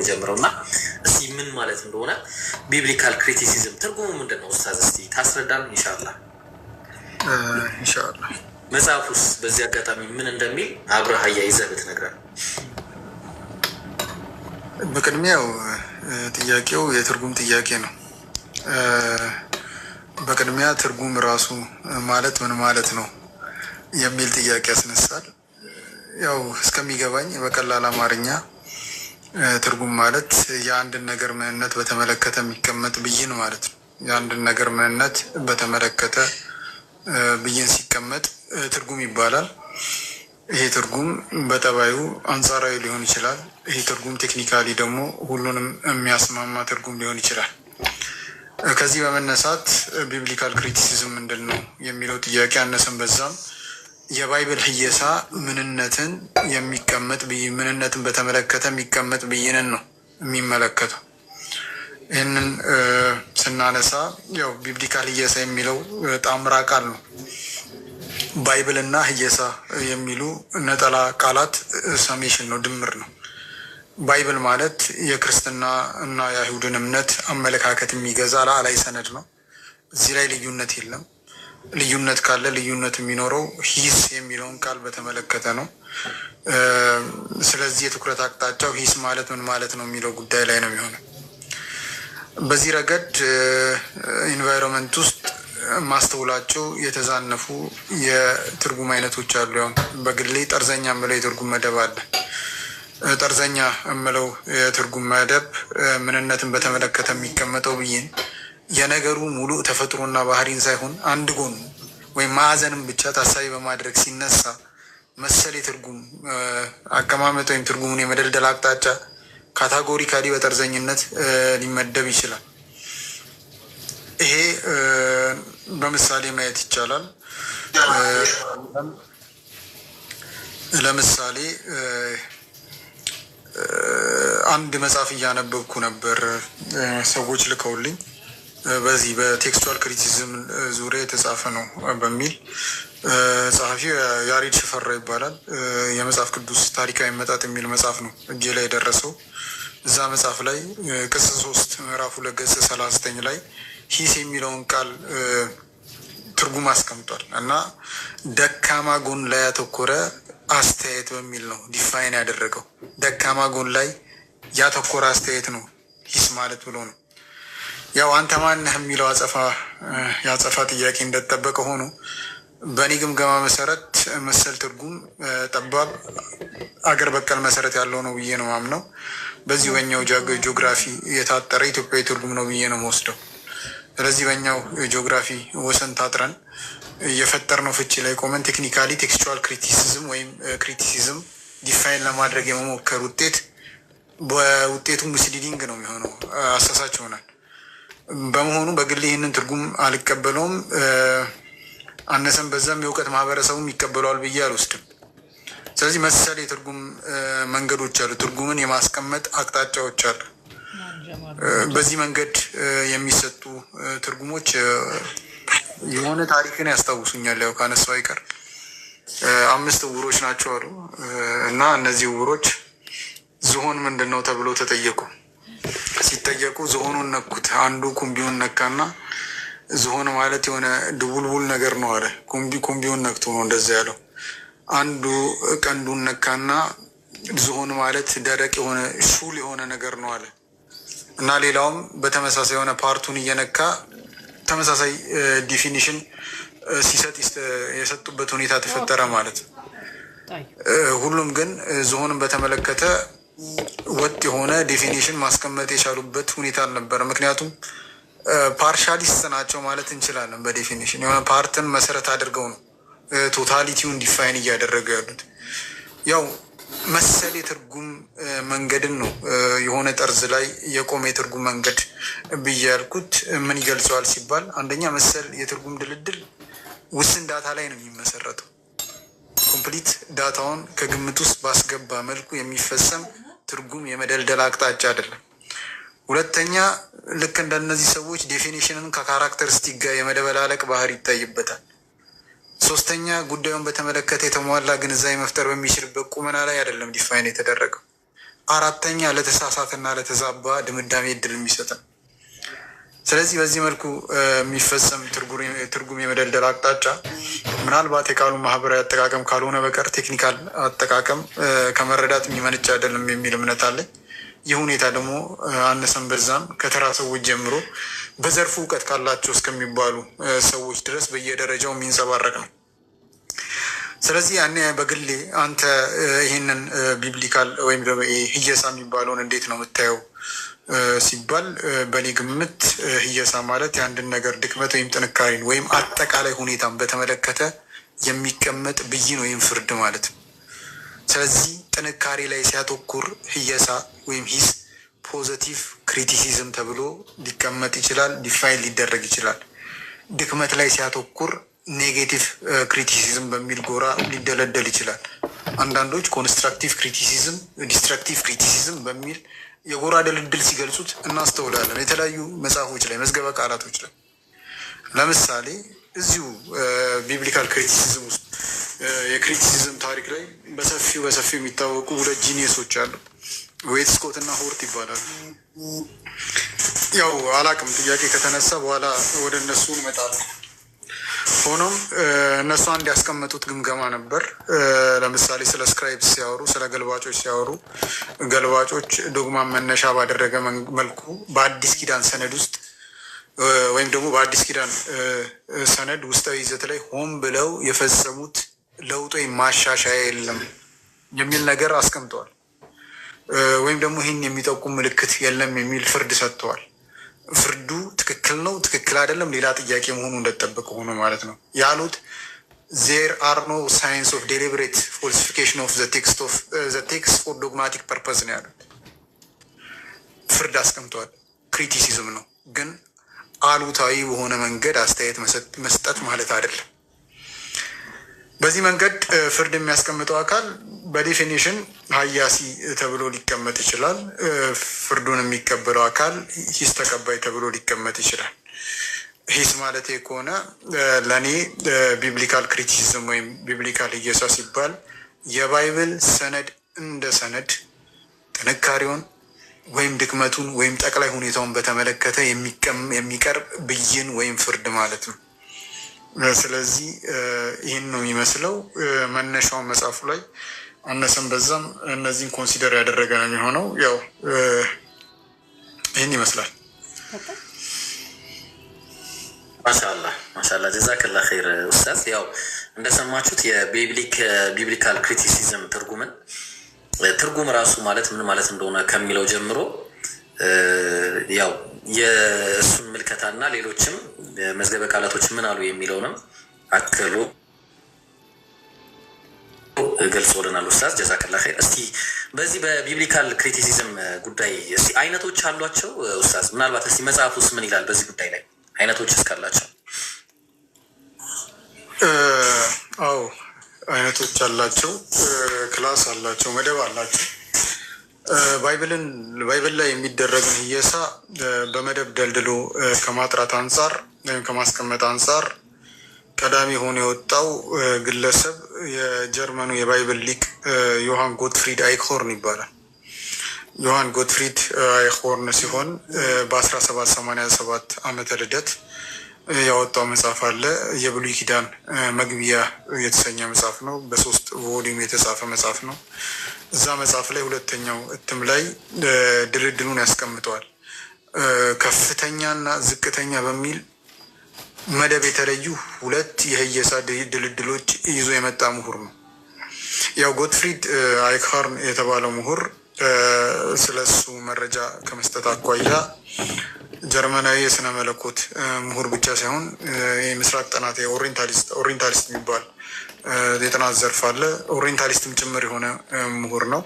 የምጀምረውና እስቲ ምን ማለት እንደሆነ ቢብሊካል ክሪቲሲዝም ትርጉሙ ምንድን ነው ኡስታዝ? እስቲ ታስረዳን ኢንሻአላህ። ኢንሻአላህ መጽሐፉስ በዚህ አጋጣሚ ምን እንደሚል አብረህ አያይዘህ ብትነግረን። በቅድሚያው ጥያቄው የትርጉም ጥያቄ ነው። በቅድሚያ ትርጉም ራሱ ማለት ምን ማለት ነው የሚል ጥያቄ ያስነሳል። ያው እስከሚገባኝ በቀላል አማርኛ ትርጉም ማለት የአንድን ነገር ምንነት በተመለከተ የሚቀመጥ ብይን ማለት ነው። የአንድን ነገር ምንነት በተመለከተ ብይን ሲቀመጥ ትርጉም ይባላል። ይሄ ትርጉም በጠባዩ አንጻራዊ ሊሆን ይችላል። ይሄ ትርጉም ቴክኒካሊ ደግሞ ሁሉንም የሚያስማማ ትርጉም ሊሆን ይችላል። ከዚህ በመነሳት ቢብሊካል ክሪቲሲዝም ምንድን ነው የሚለው ጥያቄ አነሰን በዛም የባይብል ህየሳ ምንነትን የሚቀመጥ ብይን፣ ምንነትን በተመለከተ የሚቀመጥ ብይንን ነው የሚመለከተው። ይህንን ስናነሳ ያው ቢብሊካል ህየሳ የሚለው ጣምራ ቃል ነው። ባይብል እና ህየሳ የሚሉ ነጠላ ቃላት ሰሜሽን ነው፣ ድምር ነው። ባይብል ማለት የክርስትና እና የአይሁድን እምነት አመለካከት የሚገዛ ላዕላይ ሰነድ ነው። እዚህ ላይ ልዩነት የለም። ልዩነት ካለ ልዩነት የሚኖረው ሂስ የሚለውን ቃል በተመለከተ ነው። ስለዚህ የትኩረት አቅጣጫው ሂስ ማለት ምን ማለት ነው የሚለው ጉዳይ ላይ ነው የሚሆነው። በዚህ ረገድ ኢንቫይሮንመንት ውስጥ ማስተውላቸው የተዛነፉ የትርጉም አይነቶች አሉ። ያው በግሌ ጠርዘኛ የምለው የትርጉም መደብ አለ። ጠርዘኛ የምለው የትርጉም መደብ ምንነትን በተመለከተ የሚቀመጠው ብይን የነገሩ ሙሉ ተፈጥሮና ባህሪን ሳይሆን አንድ ጎን ወይም ማዕዘንም ብቻ ታሳቢ በማድረግ ሲነሳ መሰል የትርጉም አቀማመጥ ወይም ትርጉሙን የመደልደል አቅጣጫ ካታጎሪካሊ በጠርዘኝነት ሊመደብ ይችላል። ይሄ በምሳሌ ማየት ይቻላል። ለምሳሌ አንድ መጽሐፍ እያነበብኩ ነበር፣ ሰዎች ልከውልኝ በዚህ በቴክስቹዋል ክሪቲሲዝም ዙሪያ የተጻፈ ነው በሚል ጸሐፊው ያሬድ ሽፈራ ይባላል። የመጽሐፍ ቅዱስ ታሪካዊ መጣጥ የሚል መጽሐፍ ነው እጄ ላይ የደረሰው። እዛ መጽሐፍ ላይ ቅጽ 3 ምዕራፍ 2 ገጽ 39 ላይ ሂስ የሚለውን ቃል ትርጉም አስቀምጧል እና ደካማ ጎን ላይ ያተኮረ አስተያየት በሚል ነው ዲፋይን ያደረገው። ደካማ ጎን ላይ ያተኮረ አስተያየት ነው ሂስ ማለት ብሎ ነው። ያው አንተ ማነህ የሚለው ያጸፋ ጥያቄ እንደተጠበቀ ሆኖ በእኔ ግምገማ መሰረት መሰል ትርጉም ጠባብ አገር በቀል መሰረት ያለው ነው ብዬ ነው ማምነው። በዚሁ በኛው ጂኦግራፊ የታጠረ ኢትዮጵያዊ ትርጉም ነው ብዬ ነው መወስደው። ስለዚህ በኛው ጂኦግራፊ ወሰን ታጥረን የፈጠርነው ፍቺ ላይ ቆመን ቴክኒካሊ ቴክስቹዋል ክሪቲሲዝም ወይም ክሪቲሲዝም ዲፋይን ለማድረግ የመሞከር በውጤቱ ሚስሊዲንግ ነው የሚሆነው፣ አሳሳች ይሆናል። በመሆኑ በግል ይህንን ትርጉም አልቀበለውም። አነሰን በዛም የእውቀት ማህበረሰቡም ይቀበለዋል ብዬ አልወስድም። ስለዚህ መሰል የትርጉም መንገዶች አሉ፣ ትርጉምን የማስቀመጥ አቅጣጫዎች አሉ። በዚህ መንገድ የሚሰጡ ትርጉሞች የሆነ ታሪክን ያስታውሱኛል። ያው ካነሳው አይቀር 5 ዕውሮች ናቸው አሉ እና እነዚህ ዕውሮች ዝሆን ምንድን ነው ተብሎ ተጠየቁ። ሲጠየቁ ዝሆኑን ነኩት። አንዱ ኩምቢውን ነካና ዝሆን ማለት የሆነ ድቡልቡል ነገር ነው አለ። ኩምቢውን ነክቶ ነው እንደዛ ያለው። አንዱ ቀንዱን ነካና ዝሆን ማለት ደረቅ የሆነ ሹል የሆነ ነገር ነው አለ እና ሌላውም በተመሳሳይ የሆነ ፓርቱን እየነካ ተመሳሳይ ዲፊኒሽን ሲሰጥ የሰጡበት ሁኔታ ተፈጠረ ማለት ነው። ሁሉም ግን ዝሆንን በተመለከተ ወጥ የሆነ ዴፊኒሽን ማስቀመጥ የቻሉበት ሁኔታ አልነበረ። ምክንያቱም ፓርሻሊስት ናቸው ማለት እንችላለን። በዴፊኒሽን የሆነ ፓርትን መሰረት አድርገው ነው ቶታሊቲውን ዲፋይን እያደረገ ያሉት። ያው መሰል የትርጉም መንገድን ነው የሆነ ጠርዝ ላይ የቆመ የትርጉም መንገድ ብዬ ያልኩት። ምን ይገልጸዋል ሲባል አንደኛ መሰል የትርጉም ድልድል ውስን ዳታ ላይ ነው የሚመሰረተው። ኮምፕሊት ዳታውን ከግምት ውስጥ ባስገባ መልኩ የሚፈጸም ትርጉም የመደልደል አቅጣጫ አይደለም። ሁለተኛ ልክ እንደነዚህ ሰዎች ዴፊኒሽንን ከካራክተሪስቲክ ጋር የመደበላለቅ ባህሪ ይታይበታል። ሶስተኛ ጉዳዩን በተመለከተ የተሟላ ግንዛቤ መፍጠር በሚችልበት ቁመና ላይ አይደለም ዲፋይን የተደረገው። አራተኛ ለተሳሳትና ለተዛባ ድምዳሜ እድል የሚሰጥ ነው። ስለዚህ በዚህ መልኩ የሚፈጸም ትርጉም የመደልደል አቅጣጫ ምናልባት የቃሉ ማህበራዊ አጠቃቀም ካልሆነ በቀር ቴክኒካል አጠቃቀም ከመረዳት የሚመነጭ አይደለም የሚል እምነት አለኝ። ይህ ሁኔታ ደግሞ አነሰን በዛም ከተራ ሰዎች ጀምሮ በዘርፉ እውቀት ካላቸው እስከሚባሉ ሰዎች ድረስ በየደረጃው የሚንጸባረቅ ነው። ስለዚህ ያኔ በግሌ አንተ ይህንን ቢብሊካል ወይም ደግሞ ህየሳ የሚባለውን እንዴት ነው የምታየው ሲባል በእኔ ግምት ህየሳ ማለት የአንድን ነገር ድክመት ወይም ጥንካሬን ወይም አጠቃላይ ሁኔታን በተመለከተ የሚቀመጥ ብይን ወይም ፍርድ ማለት ነው። ስለዚህ ጥንካሬ ላይ ሲያተኩር ህየሳ ወይም ሂስ ፖዘቲቭ ክሪቲሲዝም ተብሎ ሊቀመጥ ይችላል፣ ዲፋይን ሊደረግ ይችላል። ድክመት ላይ ሲያተኩር ኔጌቲቭ ክሪቲሲዝም በሚል ጎራ ሊደለደል ይችላል። አንዳንዶች ኮንስትራክቲቭ ክሪቲሲዝም፣ ዲስትራክቲቭ ክሪቲሲዝም በሚል የጎራ ድልድል ሲገልጹት እናስተውላለን። የተለያዩ መጽሐፎች ላይ መዝገበ ቃላቶች ላይ ለምሳሌ እዚሁ ቢብሊካል ክሪቲሲዝም ውስጥ የክሪቲሲዝም ታሪክ ላይ በሰፊው የሚታወቁ ሁለት ጂኒየሶች አሉ። ዌት ስኮት እና ሆርት ይባላሉ። ያው አላቅም ጥያቄ ከተነሳ በኋላ ወደ እነሱ እንመጣለን። ሆኖም እነሱ አንድ ያስቀመጡት ግምገማ ነበር። ለምሳሌ ስለ ስክራይብስ ሲያወሩ፣ ስለ ገልባጮች ሲያወሩ ገልባጮች ዶግማን መነሻ ባደረገ መልኩ በአዲስ ኪዳን ሰነድ ውስጥ ወይም ደግሞ በአዲስ ኪዳን ሰነድ ውስጣዊ ይዘት ላይ ሆን ብለው የፈጸሙት ለውጥ ወይም ማሻሻያ የለም የሚል ነገር አስቀምጠዋል። ወይም ደግሞ ይህን የሚጠቁም ምልክት የለም የሚል ፍርድ ሰጥተዋል። ፍርዱ ትክክል ነው ትክክል አይደለም ሌላ ጥያቄ መሆኑ እንደተጠበቀ ሆኖ ማለት ነው ያሉት ዜር አር ኖ ሳይንስ ኦፍ ዴሊብሬት ፎልሲፊኬሽን ኦፍ ዘ ቴክስት ፎር ዶግማቲክ ፐርፐዝ ነው ያሉት። ፍርድ አስቀምጠዋል። ክሪቲሲዝም ነው ግን አሉታዊ በሆነ መንገድ አስተያየት መስጠት ማለት አይደለም። በዚህ መንገድ ፍርድ የሚያስቀምጠው አካል በዴፊኒሽን ሀያሲ ተብሎ ሊቀመጥ ይችላል። ፍርዱን የሚቀበለው አካል ሂስ ተቀባይ ተብሎ ሊቀመጥ ይችላል። ሂስ ማለት ከሆነ ለእኔ ቢብሊካል ክሪቲሲዝም ወይም ቢብሊካል ህየሳ ሲባል የባይብል ሰነድ እንደ ሰነድ ጥንካሬውን ወይም ድክመቱን ወይም ጠቅላይ ሁኔታውን በተመለከተ የሚቀርብ ብይን ወይም ፍርድ ማለት ነው። ስለዚህ ይህን ነው የሚመስለው። መነሻውን መጽሐፉ ላይ አነሰን በዛም እነዚህን ኮንሲደር ያደረገ ነው የሚሆነው። ያው ይህን ይመስላል። ማሻላ ጀዛከላ ኸይር ኡስታዝ። ያው እንደሰማችሁት የቢብሊካል ክሪቲሲዝም ትርጉም ራሱ ማለት ምን ማለት እንደሆነ ከሚለው ጀምሮ ያው የእሱን ምልከታና ሌሎችም መዝገበ ቃላቶች ምን አሉ የሚለውንም አክሎ ገልጾልናል ኡስታዝ ጀዛከላ ኸይር። እስቲ በዚህ በቢብሊካል ክሪቲሲዝም ጉዳይ እስቲ አይነቶች አሏቸው ኡስታዝ? ምናልባት እስቲ መጽሐፍ ውስጥ ምን ይላል በዚህ ጉዳይ ላይ አይነቶች እስካላቸው? አዎ አይነቶች አላቸው፣ ክላስ አላቸው፣ መደብ አላቸው። ባይብል ላይ የሚደረግን ህየሳ በመደብ ደልድሎ ከማጥራት አንጻር ወይም ከማስቀመጥ አንጻር ቀዳሚ ሆኖ የወጣው ግለሰብ የጀርመኑ የባይብል ሊቅ ዮሐን ጎትፍሪድ አይክሆርን ይባላል። ዮሐን ጎትፍሪድ አይክሆርን ሲሆን በ1787 ዓመተ ልደት ያወጣው መጽሐፍ አለ። የብሉይ ኪዳን መግቢያ የተሰኘ መጽሐፍ ነው። በ3 ቮሊዩም የተጻፈ መጽሐፍ ነው። እዛ መጽሐፍ ላይ ሁለተኛው እትም ላይ ድልድሉን ያስቀምጠዋል። ከፍተኛና ዝቅተኛ በሚል መደብ የተለዩ 2 የህየሳ ድልድሎች ይዞ የመጣ ምሁር ነው። ያው ጎትፍሪድ አይክሆርን የተባለው ምሁር ስለሱ መረጃ ከመስጠት አኳያ ጀርመናዊ የስነ መለኮት ምሁር ብቻ ሳይሆን የምስራቅ ጥናት ኦሪንታሊስት የሚባል የጥናት ዘርፍ አለ። ኦሪንታሊስትም ጭምር የሆነ ምሁር ነው።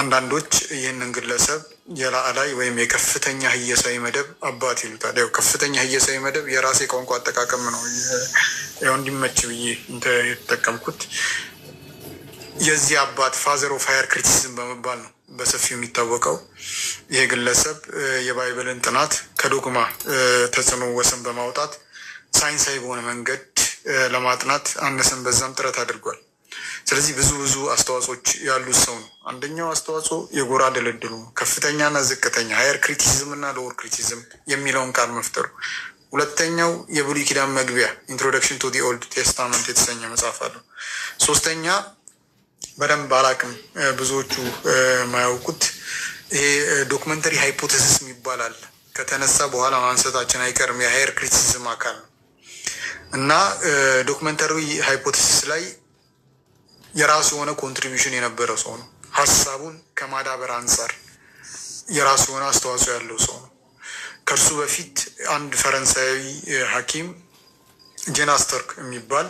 አንዳንዶች ይህንን ግለሰብ የላዕላይ ወይም የከፍተኛ ህየሳዊ መደብ አባት ይሉታል። ያው ከፍተኛ ህየሳዊ መደብ የራሴ ቋንቋ አጠቃቀም ነው፣ ያው እንዲመች ብዬ የተጠቀምኩት። የዚህ አባት ፋዘር ኦፍ ሃየር ክሪቲሲዝም በመባል ነው በሰፊው የሚታወቀው። ይህ ግለሰብ የባይብልን ጥናት ከዶግማ ተጽዕኖ ወሰን በማውጣት ሳይንሳዊ በሆነ መንገድ ለማጥናት አነሰን በዛም ጥረት አድርጓል። ስለዚህ ብዙ አስተዋጽኦች ያሉት ሰው ነው። አንደኛው አስተዋጽኦ የጎራ ድልድሉ ከፍተኛና ዝቅተኛ ሃየር ክሪቲሲዝም እና ሎወር ክሪቲሲዝም የሚለውን ቃል መፍጠሩ። ሁለተኛው የብሉይ ኪዳን መግቢያ ኢንትሮዳክሽን ቱ ዲ ኦልድ ቴስታመንት የተሰኘ መጽሐፍ አለው። ሶስተኛ በደንብ አላቅም ብዙዎቹ ማያውቁት ይሄ ዶክመንተሪ ሃይፖቴሲስ ይባላል። ከተነሳ በኋላ ማንሳታችን አይቀርም። የሃየር ክሪቲሲዝም አካል ነው እና ዶክመንተሪ ሃይፖቴሲስ ላይ የራሱ የሆነ ኮንትሪቢሽን የነበረው ሰው ነው። ሀሳቡን ከማዳበር አንጻር የራሱ የሆነ አስተዋጽኦ ያለው ሰው ነው። ከእርሱ በፊት አንድ ፈረንሳዊ ሐኪም ጄን አስተርክ የሚባል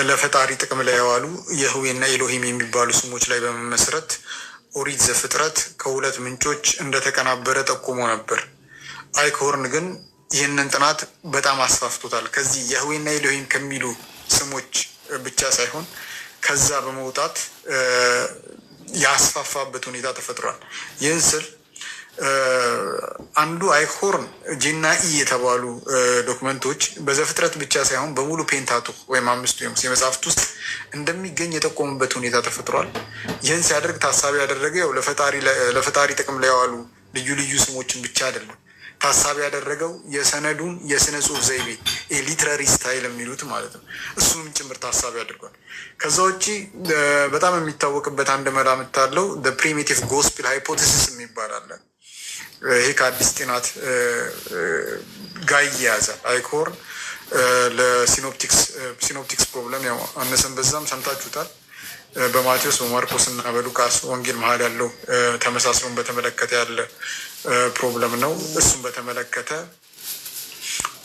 ለፈጣሪ ጥቅም ላይ የዋሉ የህዌና ኤሎሂም የሚባሉ ስሞች ላይ በመመስረት ኦሪት ዘፍጥረት ከሁለት ምንጮች እንደተቀናበረ ጠቁሞ ነበር። አይክሆርን ግን ይህንን ጥናት በጣም አስፋፍቶታል። ከዚህ የህዌና ኤሎሂም ከሚሉ ስሞች ብቻ ሳይሆን ከዛ በመውጣት ያስፋፋበት ሁኔታ ተፈጥሯል። ይህን ስል አንዱ አይክሆርን ጄና ኢ የተባሉ ዶክመንቶች በዘፍጥረት ብቻ ሳይሆን በሙሉ ፔንታቱክ ወይም አምስቱ የሙሴ መጽሐፍት ውስጥ እንደሚገኝ የጠቆሙበት ሁኔታ ተፈጥሯል። ይህን ሲያደርግ ታሳቢ ያደረገ ያው ለፈጣሪ ጥቅም ላይ የዋሉ ልዩ ስሞችን ብቻ አይደለም። ታሳቢ ያደረገው የሰነዱን የስነ ጽሁፍ ዘይቤ ሊትራሪ ስታይል የሚሉት ማለት ነው። እሱንም ጭምር ታሳቢ አድርጓል። ከዛ ውጭ በጣም የሚታወቅበት አንድ መላምት አለው። ፕሪሚቲቭ ጎስፒል ሃይፖቴሲስ የሚባል አለ። ይሄ ከአዲስ ጥናት ጋር ይያያዛል። አይክሆርን ለሲኖፕቲክስ ፕሮብለም ያው አነሰን በዛም ሰምታችሁታል። በማቴዎስ በማርቆስ እና በሉቃስ ወንጌል መሀል ያለው ተመሳስሎን በተመለከተ ያለ ፕሮብለም ነው። እሱም በተመለከተ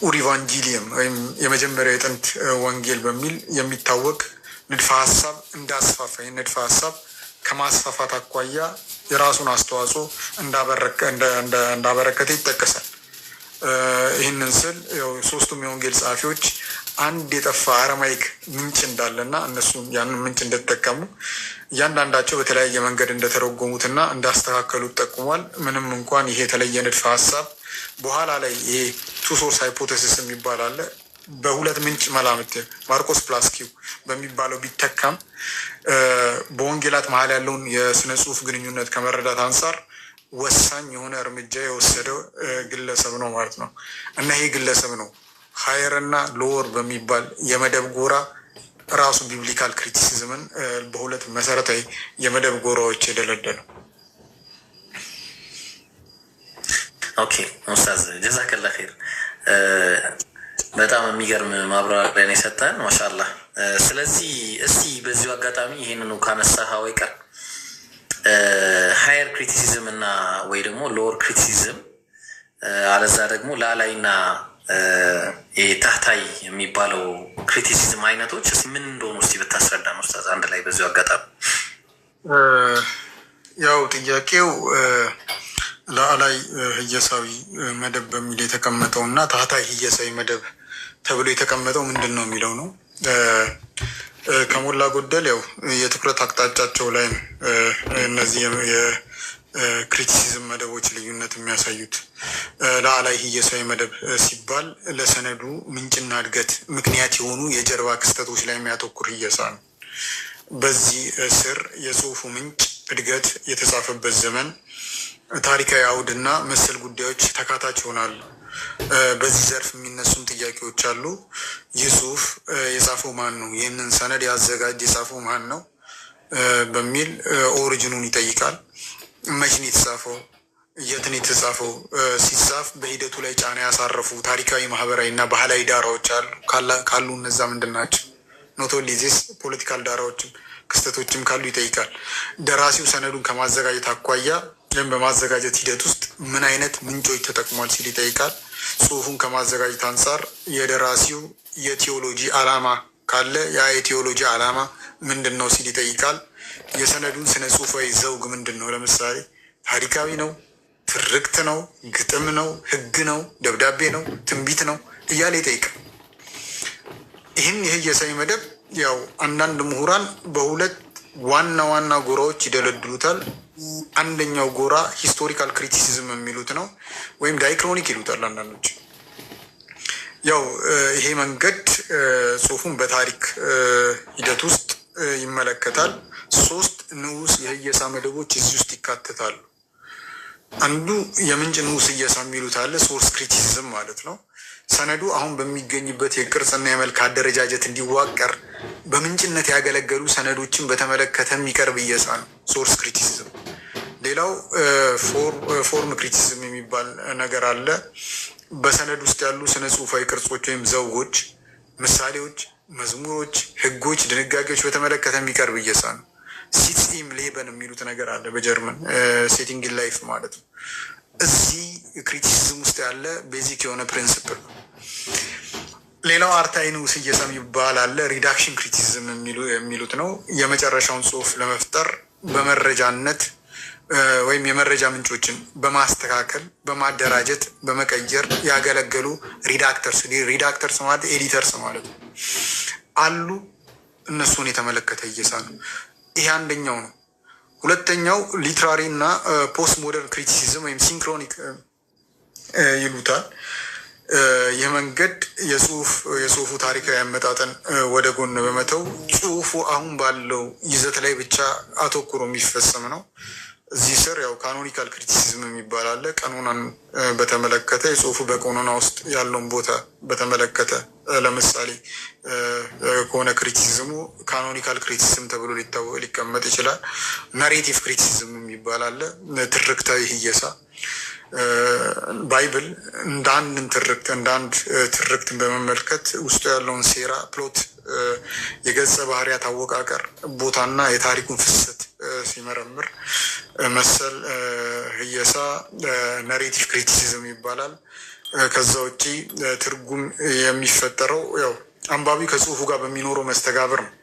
ኡሪቫንጂሊየም ወይም የመጀመሪያው የጥንት ወንጌል በሚል የሚታወቅ ንድፈ ሀሳብ እንዳስፋፋ ይህ ንድፈ ሀሳብ ከማስፋፋት አኳያ የራሱን አስተዋጽኦ እንዳበረከተ ይጠቀሳል። ይህንን ስል ሶስቱም የወንጌል ጸሐፊዎች አንድ የጠፋ አረማይክ ምንጭ እንዳለና እነሱም ያንን ምንጭ እንደተጠቀሙ እያንዳንዳቸው በተለያየ መንገድ እንደተረጎሙትና እንዳስተካከሉት ጠቁሟል። ምንም እንኳን ይሄ የተለየ ንድፈ ሀሳብ በኋላ ላይ ይሄ ቱ ሶርስ ሃይፖቴሲስ የሚባል አለ በሁለት ምንጭ መላምት ማርቆስ ፕላስኪው በሚባለው ቢተካም በወንጌላት መሀል ያለውን የስነ ጽሁፍ ግንኙነት ከመረዳት አንጻር ወሳኝ የሆነ እርምጃ የወሰደው ግለሰብ ነው ማለት ነው። እና ይሄ ግለሰብ ነው ሃየር እና ሎወር በሚባል የመደብ ጎራ ራሱ ቢብሊካል ክሪቲሲዝምን በሁለት መሰረታዊ የመደብ ጎራዎች የደለደለው። ኦኬ ኡስታዝ ጀዛከላ ኸይር። በጣም የሚገርም ማብራሪያ ነው የሰጠን ማሻአላህ። ስለዚህ እስቲ በዚሁ አጋጣሚ ይሄንኑ ካነሳኸው አይቀር ሃየር ክሪቲሲዝም እና ወይ ደግሞ ሎወር ክሪቲሲዝም አለዛ ደግሞ ላላይና ታህታይ የሚባለው ክሪቲሲዝም አይነቶች ምን እንደሆኑ እስቲ ብታስረዳን ኡስታዝ አንድ ላይ በዚሁ አጋጣሚ። ያው ጥያቄው ላላይ ህየሳዊ መደብ በሚል የተቀመጠው እና ታህታይ ህየሳዊ መደብ ተብሎ የተቀመጠው ምንድን ነው የሚለው ነው። ከሞላ ጎደል ያው የትኩረት አቅጣጫቸው ላይ እነዚህ የክሪቲሲዝም መደቦች ልዩነት የሚያሳዩት። ላዕላይ ህየሳዊ መደብ ሲባል ለሰነዱ ምንጭና እድገት ምክንያት የሆኑ የጀርባ ክስተቶች ላይ የሚያተኩር ህየሳ ነው። በዚህ ስር የጽሁፉ ምንጭ፣ እድገት፣ የተጻፈበት ዘመን፣ ታሪካዊ አውድና መሰል ጉዳዮች ተካታች ይሆናሉ። በዚህ ዘርፍ የሚነሱም ጥያቄዎች አሉ። ይህ ጽሁፍ የጻፈው ማን ነው? ይህንን ሰነድ ያዘጋጅ የጻፈው ማን ነው? በሚል ኦሪጂኑን ይጠይቃል። መቼ ነው የተጻፈው? የት ነው የተጻፈው? ሲጻፍ በሂደቱ ላይ ጫና ያሳረፉ ታሪካዊ፣ ማህበራዊ እና ባህላዊ ዳራዎች ካሉ እነዛ ምንድን ናቸው? ኖት ኦንሊ ዚስ ፖለቲካል ዳራዎችም ክስተቶችም ካሉ ይጠይቃል። ደራሲው ሰነዱን ከማዘጋጀት አኳያ ወይም በማዘጋጀት ሂደት ውስጥ ምን አይነት ምንጮች ተጠቅሟል ሲል ይጠይቃል። ጽሁፉን ከማዘጋጀት አንጻር የደራሲው የቴዎሎጂ ዓላማ ካለ ያ የቴዎሎጂ ዓላማ ምንድን ነው ሲል ይጠይቃል። የሰነዱን ስነ ጽሁፋዊ ዘውግ ምንድን ነው? ለምሳሌ ታሪካዊ ነው፣ ትርክት ነው፣ ግጥም ነው፣ ህግ ነው፣ ደብዳቤ ነው፣ ትንቢት ነው እያለ ይጠይቃል። ይህን የህየሳዊ መደብ ያው አንዳንድ ምሁራን በሁለት ዋና ጎራዎች ይደለድሉታል። አንደኛው ጎራ ሂስቶሪካል ክሪቲሲዝም የሚሉት ነው፣ ወይም ዳይክሮኒክ ይሉታል አንዳንዶች። ያው ይሄ መንገድ ጽሁፉን በታሪክ ሂደት ውስጥ ይመለከታል። 3 ንዑስ የህየሳ መደቦች እዚህ ውስጥ ይካተታሉ። አንዱ የምንጭ ንዑስ ህየሳ የሚሉት አለ፣ ሶርስ ክሪቲሲዝም ማለት ነው። ሰነዱ አሁን በሚገኝበት የቅርጽና የመልክ አደረጃጀት እንዲዋቀር በምንጭነት ያገለገሉ ሰነዶችን በተመለከተ የሚቀርብ ህየሳ ነው ሶርስ ክሪቲሲዝም። ሌላው ፎርም ክሪቲሲዝም የሚባል ነገር አለ። በሰነድ ውስጥ ያሉ ስነ ጽሁፋዊ ቅርጾች ወይም ዘውጎች፣ ምሳሌዎች፣ መዝሙሮች፣ ህጎች፣ ድንጋጌዎች በተመለከተ የሚቀርብ ህየሳ ነው። ሲትስ ኢም ሌበን የሚሉት ነገር አለ በጀርመን ሴቲንግ ላይፍ ማለት ነው። እዚህ ክሪቲሲዝም ውስጥ ያለ ቤዚክ የሆነ ፕሪንስፕል ነው። ሌላው አርታኢ ንዑስ ህየሳ የሚባል አለ። ሪዳክሽን ክሪቲሲዝም የሚሉት ነው። የመጨረሻውን ጽሁፍ ለመፍጠር በመረጃነት ወይም የመረጃ ምንጮችን በማስተካከል በማደራጀት በመቀየር ያገለገሉ ሪዳክተርስ ማለት ኤዲተርስ ማለት ነው አሉ። እነሱን የተመለከተ ህየሳ ነው። ይሄ አንደኛው ነው። ሁለተኛው ሊትራሪ እና ፖስት ሞደርን ክሪቲሲዝም ወይም ሲንክሮኒክ ይሉታል። ይህ መንገድ የጽሁፉ ታሪካዊ አመጣጠን ወደ ጎን በመተው ጽሁፉ አሁን ባለው ይዘት ላይ ብቻ አተኩሮ የሚፈጸም ነው። እዚህ ስር ያው ካኖኒካል ክሪቲሲዝም የሚባል አለ። ቀኖናን በተመለከተ የጽሁፉ በቀኖና ውስጥ ያለውን ቦታ በተመለከተ ለምሳሌ ከሆነ ክሪቲሲዝሙ ካኖኒካል ክሪቲሲዝም ተብሎ ሊቀመጥ ይችላል። ናሬቲቭ ክሪቲሲዝም የሚባል አለ። ትርክታዊ ህየሳ ባይብል እንደ አንድ ትርክትን በመመልከት ውስጡ ያለውን ሴራ፣ ፕሎት፣ የገጸ ባህሪያት አወቃቀር፣ ቦታና የታሪኩን ፍሰት ሲመረምር መሰል ህየሳ ናሬቲቭ ክሪቲሲዝም ይባላል። ከዛ ውጪ ትርጉም የሚፈጠረው ያው አንባቢ ከጽሁፉ ጋር በሚኖረው መስተጋብር ነው።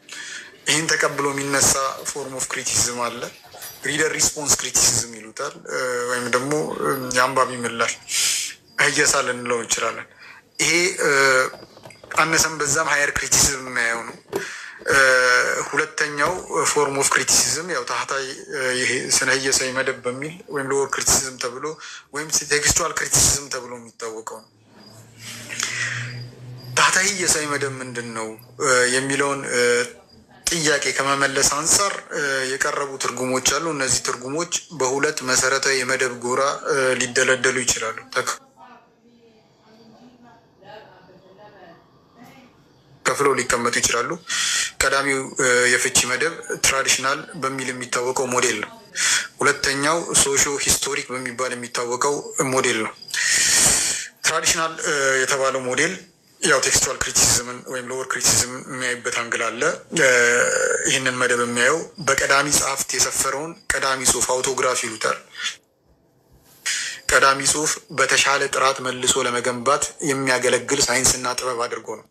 ይህን ተቀብሎ የሚነሳ ፎርም ኦፍ ክሪቲሲዝም አለ። ሪደር ሪስፖንስ ክሪቲሲዝም ይሉታል፣ ወይም ደግሞ የአንባቢ ምላሽ ህየሳ ልንለው እንችላለን። ይሄ አነሰም በዛም ሀየር ክሪቲሲዝም የሚያየው ነው። ሁለተኛው ፎርም ኦፍ ክሪቲሲዝም ያው ታህታይ ስነ ህየሳዊ መደብ በሚል ወይም ሎወር ክሪቲሲዝም ተብሎ ወይም ቴክስቹዋል ክሪቲሲዝም ተብሎ የሚታወቀው ነው። ታህታይ ህየሳዊ መደብ ምንድን ነው የሚለውን ጥያቄ ከመመለስ አንጻር የቀረቡ ትርጉሞች አሉ። እነዚህ ትርጉሞች በሁለት መሰረታዊ የመደብ ጎራ ሊደለደሉ ይችላሉ፣ ከፍለው ሊቀመጡ ይችላሉ። ቀዳሚው የፍቺ መደብ ትራዲሽናል በሚል የሚታወቀው ሞዴል ነው። ሁለተኛው ሶሾ ሂስቶሪክ በሚባል የሚታወቀው ሞዴል ነው። ትራዲሽናል የተባለው ሞዴል ያው ቴክስቹዋል ክሪቲሲዝምን ወይም ሎወር ክሪቲሲዝም የሚያይበት አንግል አለ። ይህንን መደብ የሚያየው በቀዳሚ ጸሐፍት የሰፈረውን ቀዳሚ ጽሁፍ አውቶግራፍ ይሉታል። ቀዳሚ ጽሁፍ በተሻለ ጥራት መልሶ ለመገንባት የሚያገለግል ሳይንስና ጥበብ አድርጎ ነው።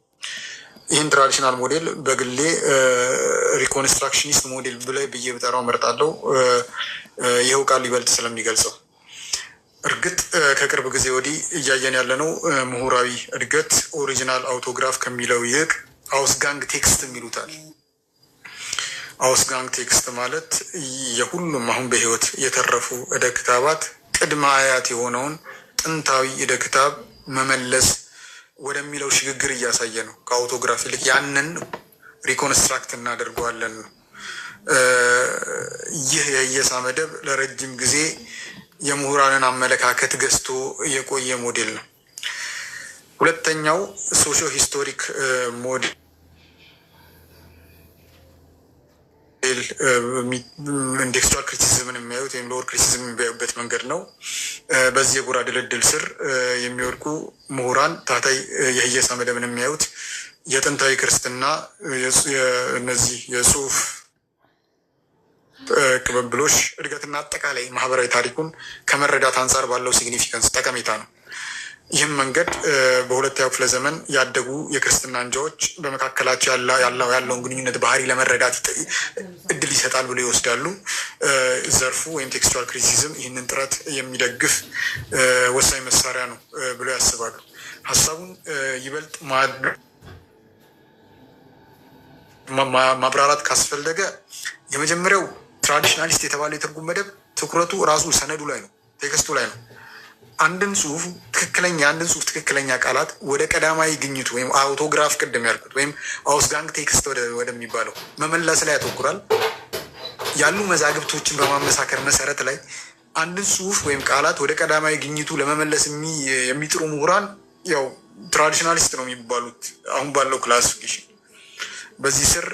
ይህን ትራዲሽናል ሞዴል በግሌ ሪኮንስትራክሽኒስት ሞዴል ብዬ ብጠራው መርጣለሁ። ይኸው ቃል ሊበልጥ ስለሚገልጸው። እርግጥ ከቅርብ ጊዜ ወዲህ እያየን ያለነው ምሁራዊ እድገት ኦሪጂናል አውቶግራፍ ከሚለው ይልቅ አውስጋንግ ቴክስት ይሉታል። አውስጋንግ ቴክስት ማለት የሁሉም አሁን በህይወት የተረፉ እደ ክታባት ቅድመ አያት የሆነውን ጥንታዊ እደ ክታብ መመለስ ወደሚለው ሽግግር እያሳየ ነው። ከአውቶግራፍ ይልቅ ያንን ሪኮንስትራክት እናደርገዋለን ነው። ይህ የህየሳ መደብ ለረጅም ጊዜ የምሁራንን አመለካከት ገዝቶ የቆየ ሞዴል ነው። ሁለተኛው ሶሾ ሂስቶሪክ ሞዴል ቴክስቹዋል ክሪቲሲዝምን የሚያዩት ወይም ሎወር ክሪቲሲዝም የሚያዩበት መንገድ ነው። በዚህ የጎራ ድልድል ስር የሚወድቁ ምሁራን ታህታይ የህየሳ መደብን የሚያዩት የጥንታዊ ክርስትና እነዚህ የጽሁፍ ቅብብሎሽ እድገትና አጠቃላይ ማህበራዊ ታሪኩን ከመረዳት አንጻር ባለው ሲግኒፊካንስ ጠቀሜታ ነው። ይህም መንገድ በሁለተኛው ክፍለ ዘመን ያደጉ የክርስትና አንጃዎች በመካከላቸው ያለውን ግንኙነት ባህሪ ለመረዳት እድል ይሰጣል ብሎ ይወስዳሉ። ዘርፉ ወይም ቴክስቹዋል ክሪቲሲዝም ይህንን ጥረት የሚደግፍ ወሳኝ መሳሪያ ነው ብሎ ያስባሉ። ሀሳቡን ይበልጥ ማብራራት ካስፈለገ የመጀመሪያው ትራዲሽናሊስት የተባለው የትርጉም መደብ ትኩረቱ ራሱ ሰነዱ ላይ ነው፣ ቴክስቱ ላይ ነው። አንድን ጽሁፍ ትክክለኛ ቃላት ወደ ቀዳማዊ ግኝቱ ወይም አውቶግራፍ ቅድም ያልኩት ወይም አውስጋንግ ቴክስት ወደሚባለው መመለስ ላይ ያተኩራል። ያሉ መዛግብቶችን በማመሳከር መሰረት ላይ አንድን ጽሁፍ ወይም ቃላት ወደ ቀዳማዊ ግኝቱ ለመመለስ የሚጥሩ ምሁራን ያው ትራዲሽናሊስት ነው የሚባሉት አሁን ባለው ክላሲፊኬሽን። በዚህ ስር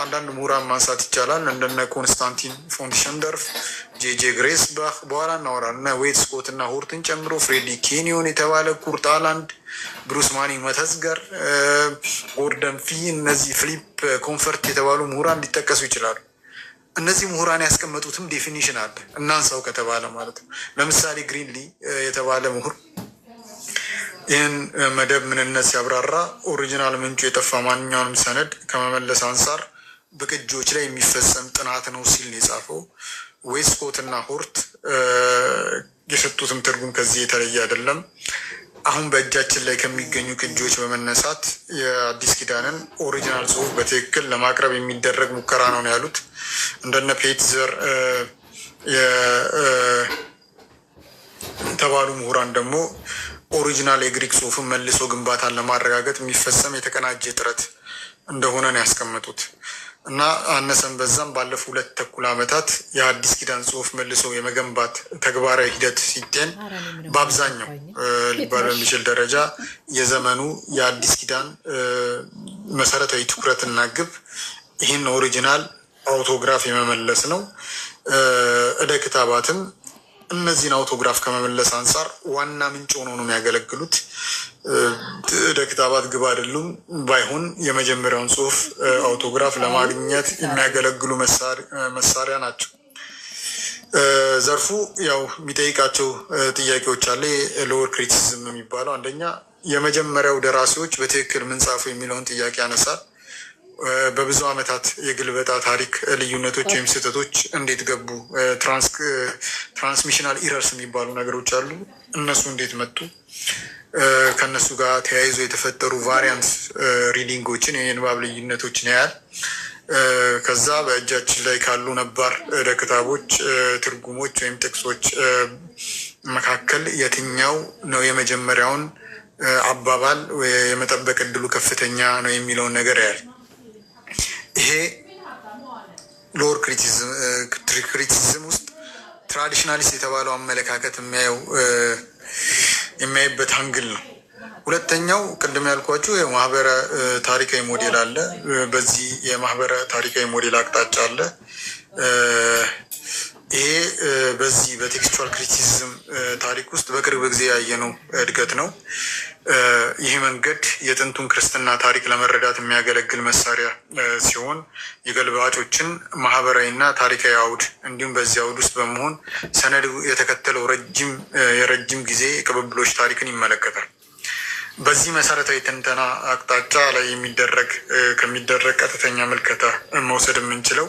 አንዳንድ ምሁራን ማንሳት ይቻላል። እንደነ ኮንስታንቲን ፎን ሸንደርፍ፣ ጄጄ ግሬስባክ በኋላ እናወራለን እና ዌት ስኮት እና ሆርትን ጨምሮ ፍሬድሪክ ኬኒዮን የተባለ ኩርት አላንድ፣ ብሩስ ማኒ መተዝገር፣ ጎርደን ፊ፣ እነዚህ ፊሊፕ ኮንፈርት የተባሉ ምሁራን ሊጠቀሱ ይችላሉ። እነዚህ ምሁራን ያስቀመጡትም ዴፊኒሽን አለ እናንሳው ከተባለ ማለት ነው። ለምሳሌ ግሪንሊ የተባለ ምሁር ይህን መደብ ምንነት ሲያብራራ ኦሪጂናል ምንጩ የጠፋ ማንኛውንም ሰነድ ከመመለስ አንጻር በቅጂዎች ላይ የሚፈጸም ጥናት ነው ሲል የጻፈው። ዌስኮት እና ሆርት የሰጡትም ትርጉም ከዚህ የተለየ አይደለም። አሁን በእጃችን ላይ ከሚገኙ ቅጂዎች በመነሳት የአዲስ ኪዳንን ኦሪጂናል ጽሑፍ በትክክል ለማቅረብ የሚደረግ ሙከራ ነው ያሉት። እንደነ ፔትዘር የተባሉ ምሁራን ደግሞ ኦሪጂናል የግሪክ ጽሑፍን መልሶ ግንባታን ለማረጋገጥ የሚፈጸም የተቀናጀ ጥረት እንደሆነ ነው ያስቀመጡት እና አነሰን በዛም ባለፉ 2 ተኩል ዓመታት የአዲስ ኪዳን ጽሑፍ መልሶ የመገንባት ተግባራዊ ሂደት ሲጤን በአብዛኛው ሊባል በሚችል ደረጃ የዘመኑ የአዲስ ኪዳን መሰረታዊ ትኩረትና ግብ ይህን ኦሪጂናል አውቶግራፍ የመመለስ ነው። እደ ክታባትም እነዚህን አውቶግራፍ ከመመለስ አንጻር ዋና ምንጭ ሆነው ነው የሚያገለግሉት። እደ ክታባት ግብ አይደሉም። ባይሆን የመጀመሪያውን ጽሑፍ አውቶግራፍ ለማግኘት የሚያገለግሉ መሳሪያ ናቸው። ዘርፉ ያው የሚጠይቃቸው ጥያቄዎች አለ። ሎወር ክሪቲሲዝም የሚባለው አንደኛ የመጀመሪያው ደራሲዎች በትክክል ምን ጻፉ የሚለውን ጥያቄ ያነሳል። በብዙ ዓመታት የግልበጣ ታሪክ ልዩነቶች ወይም ስህተቶች እንዴት ገቡ? ትራንስሚሽናል ኢረርስ የሚባሉ ነገሮች አሉ። እነሱ እንዴት መጡ? ከእነሱ ጋር ተያይዞ የተፈጠሩ ቫሪያንት ሪዲንጎችን የንባብ ልዩነቶችን ያያል። ከዛ በእጃችን ላይ ካሉ ነባር እደ ክታቦች ትርጉሞች ወይም ጥቅሶች መካከል የትኛው ነው የመጀመሪያውን አባባል የመጠበቅ እድሉ ከፍተኛ ነው የሚለውን ነገር ያያል። ይሄ ሎወር ክሪቲሲዝም ውስጥ ትራዲሽናሊስት የተባለው አመለካከት የሚያይበት አንግል ነው። ሁለተኛው ቅድም ያልኳችሁ የማህበረ ታሪካዊ ሞዴል አለ። በዚህ የማህበረ ታሪካዊ ሞዴል አቅጣጫ አለ። ይሄ በዚህ በቴክስቹዋል ክሪቲሲዝም ታሪክ ውስጥ በቅርብ ጊዜ ያየነው እድገት ነው። ይህ መንገድ የጥንቱን ክርስትና ታሪክ ለመረዳት የሚያገለግል መሳሪያ ሲሆን የገልባጮችን ማህበራዊና ታሪካዊ አውድ እንዲሁም በዚህ አውድ ውስጥ በመሆን ሰነድ የተከተለው የረጅም ጊዜ ቅብብሎች ታሪክን ይመለከታል። በዚህ መሰረታዊ ትንተና አቅጣጫ ላይ ከሚደረግ ቀጥተኛ ምልከታ መውሰድ የምንችለው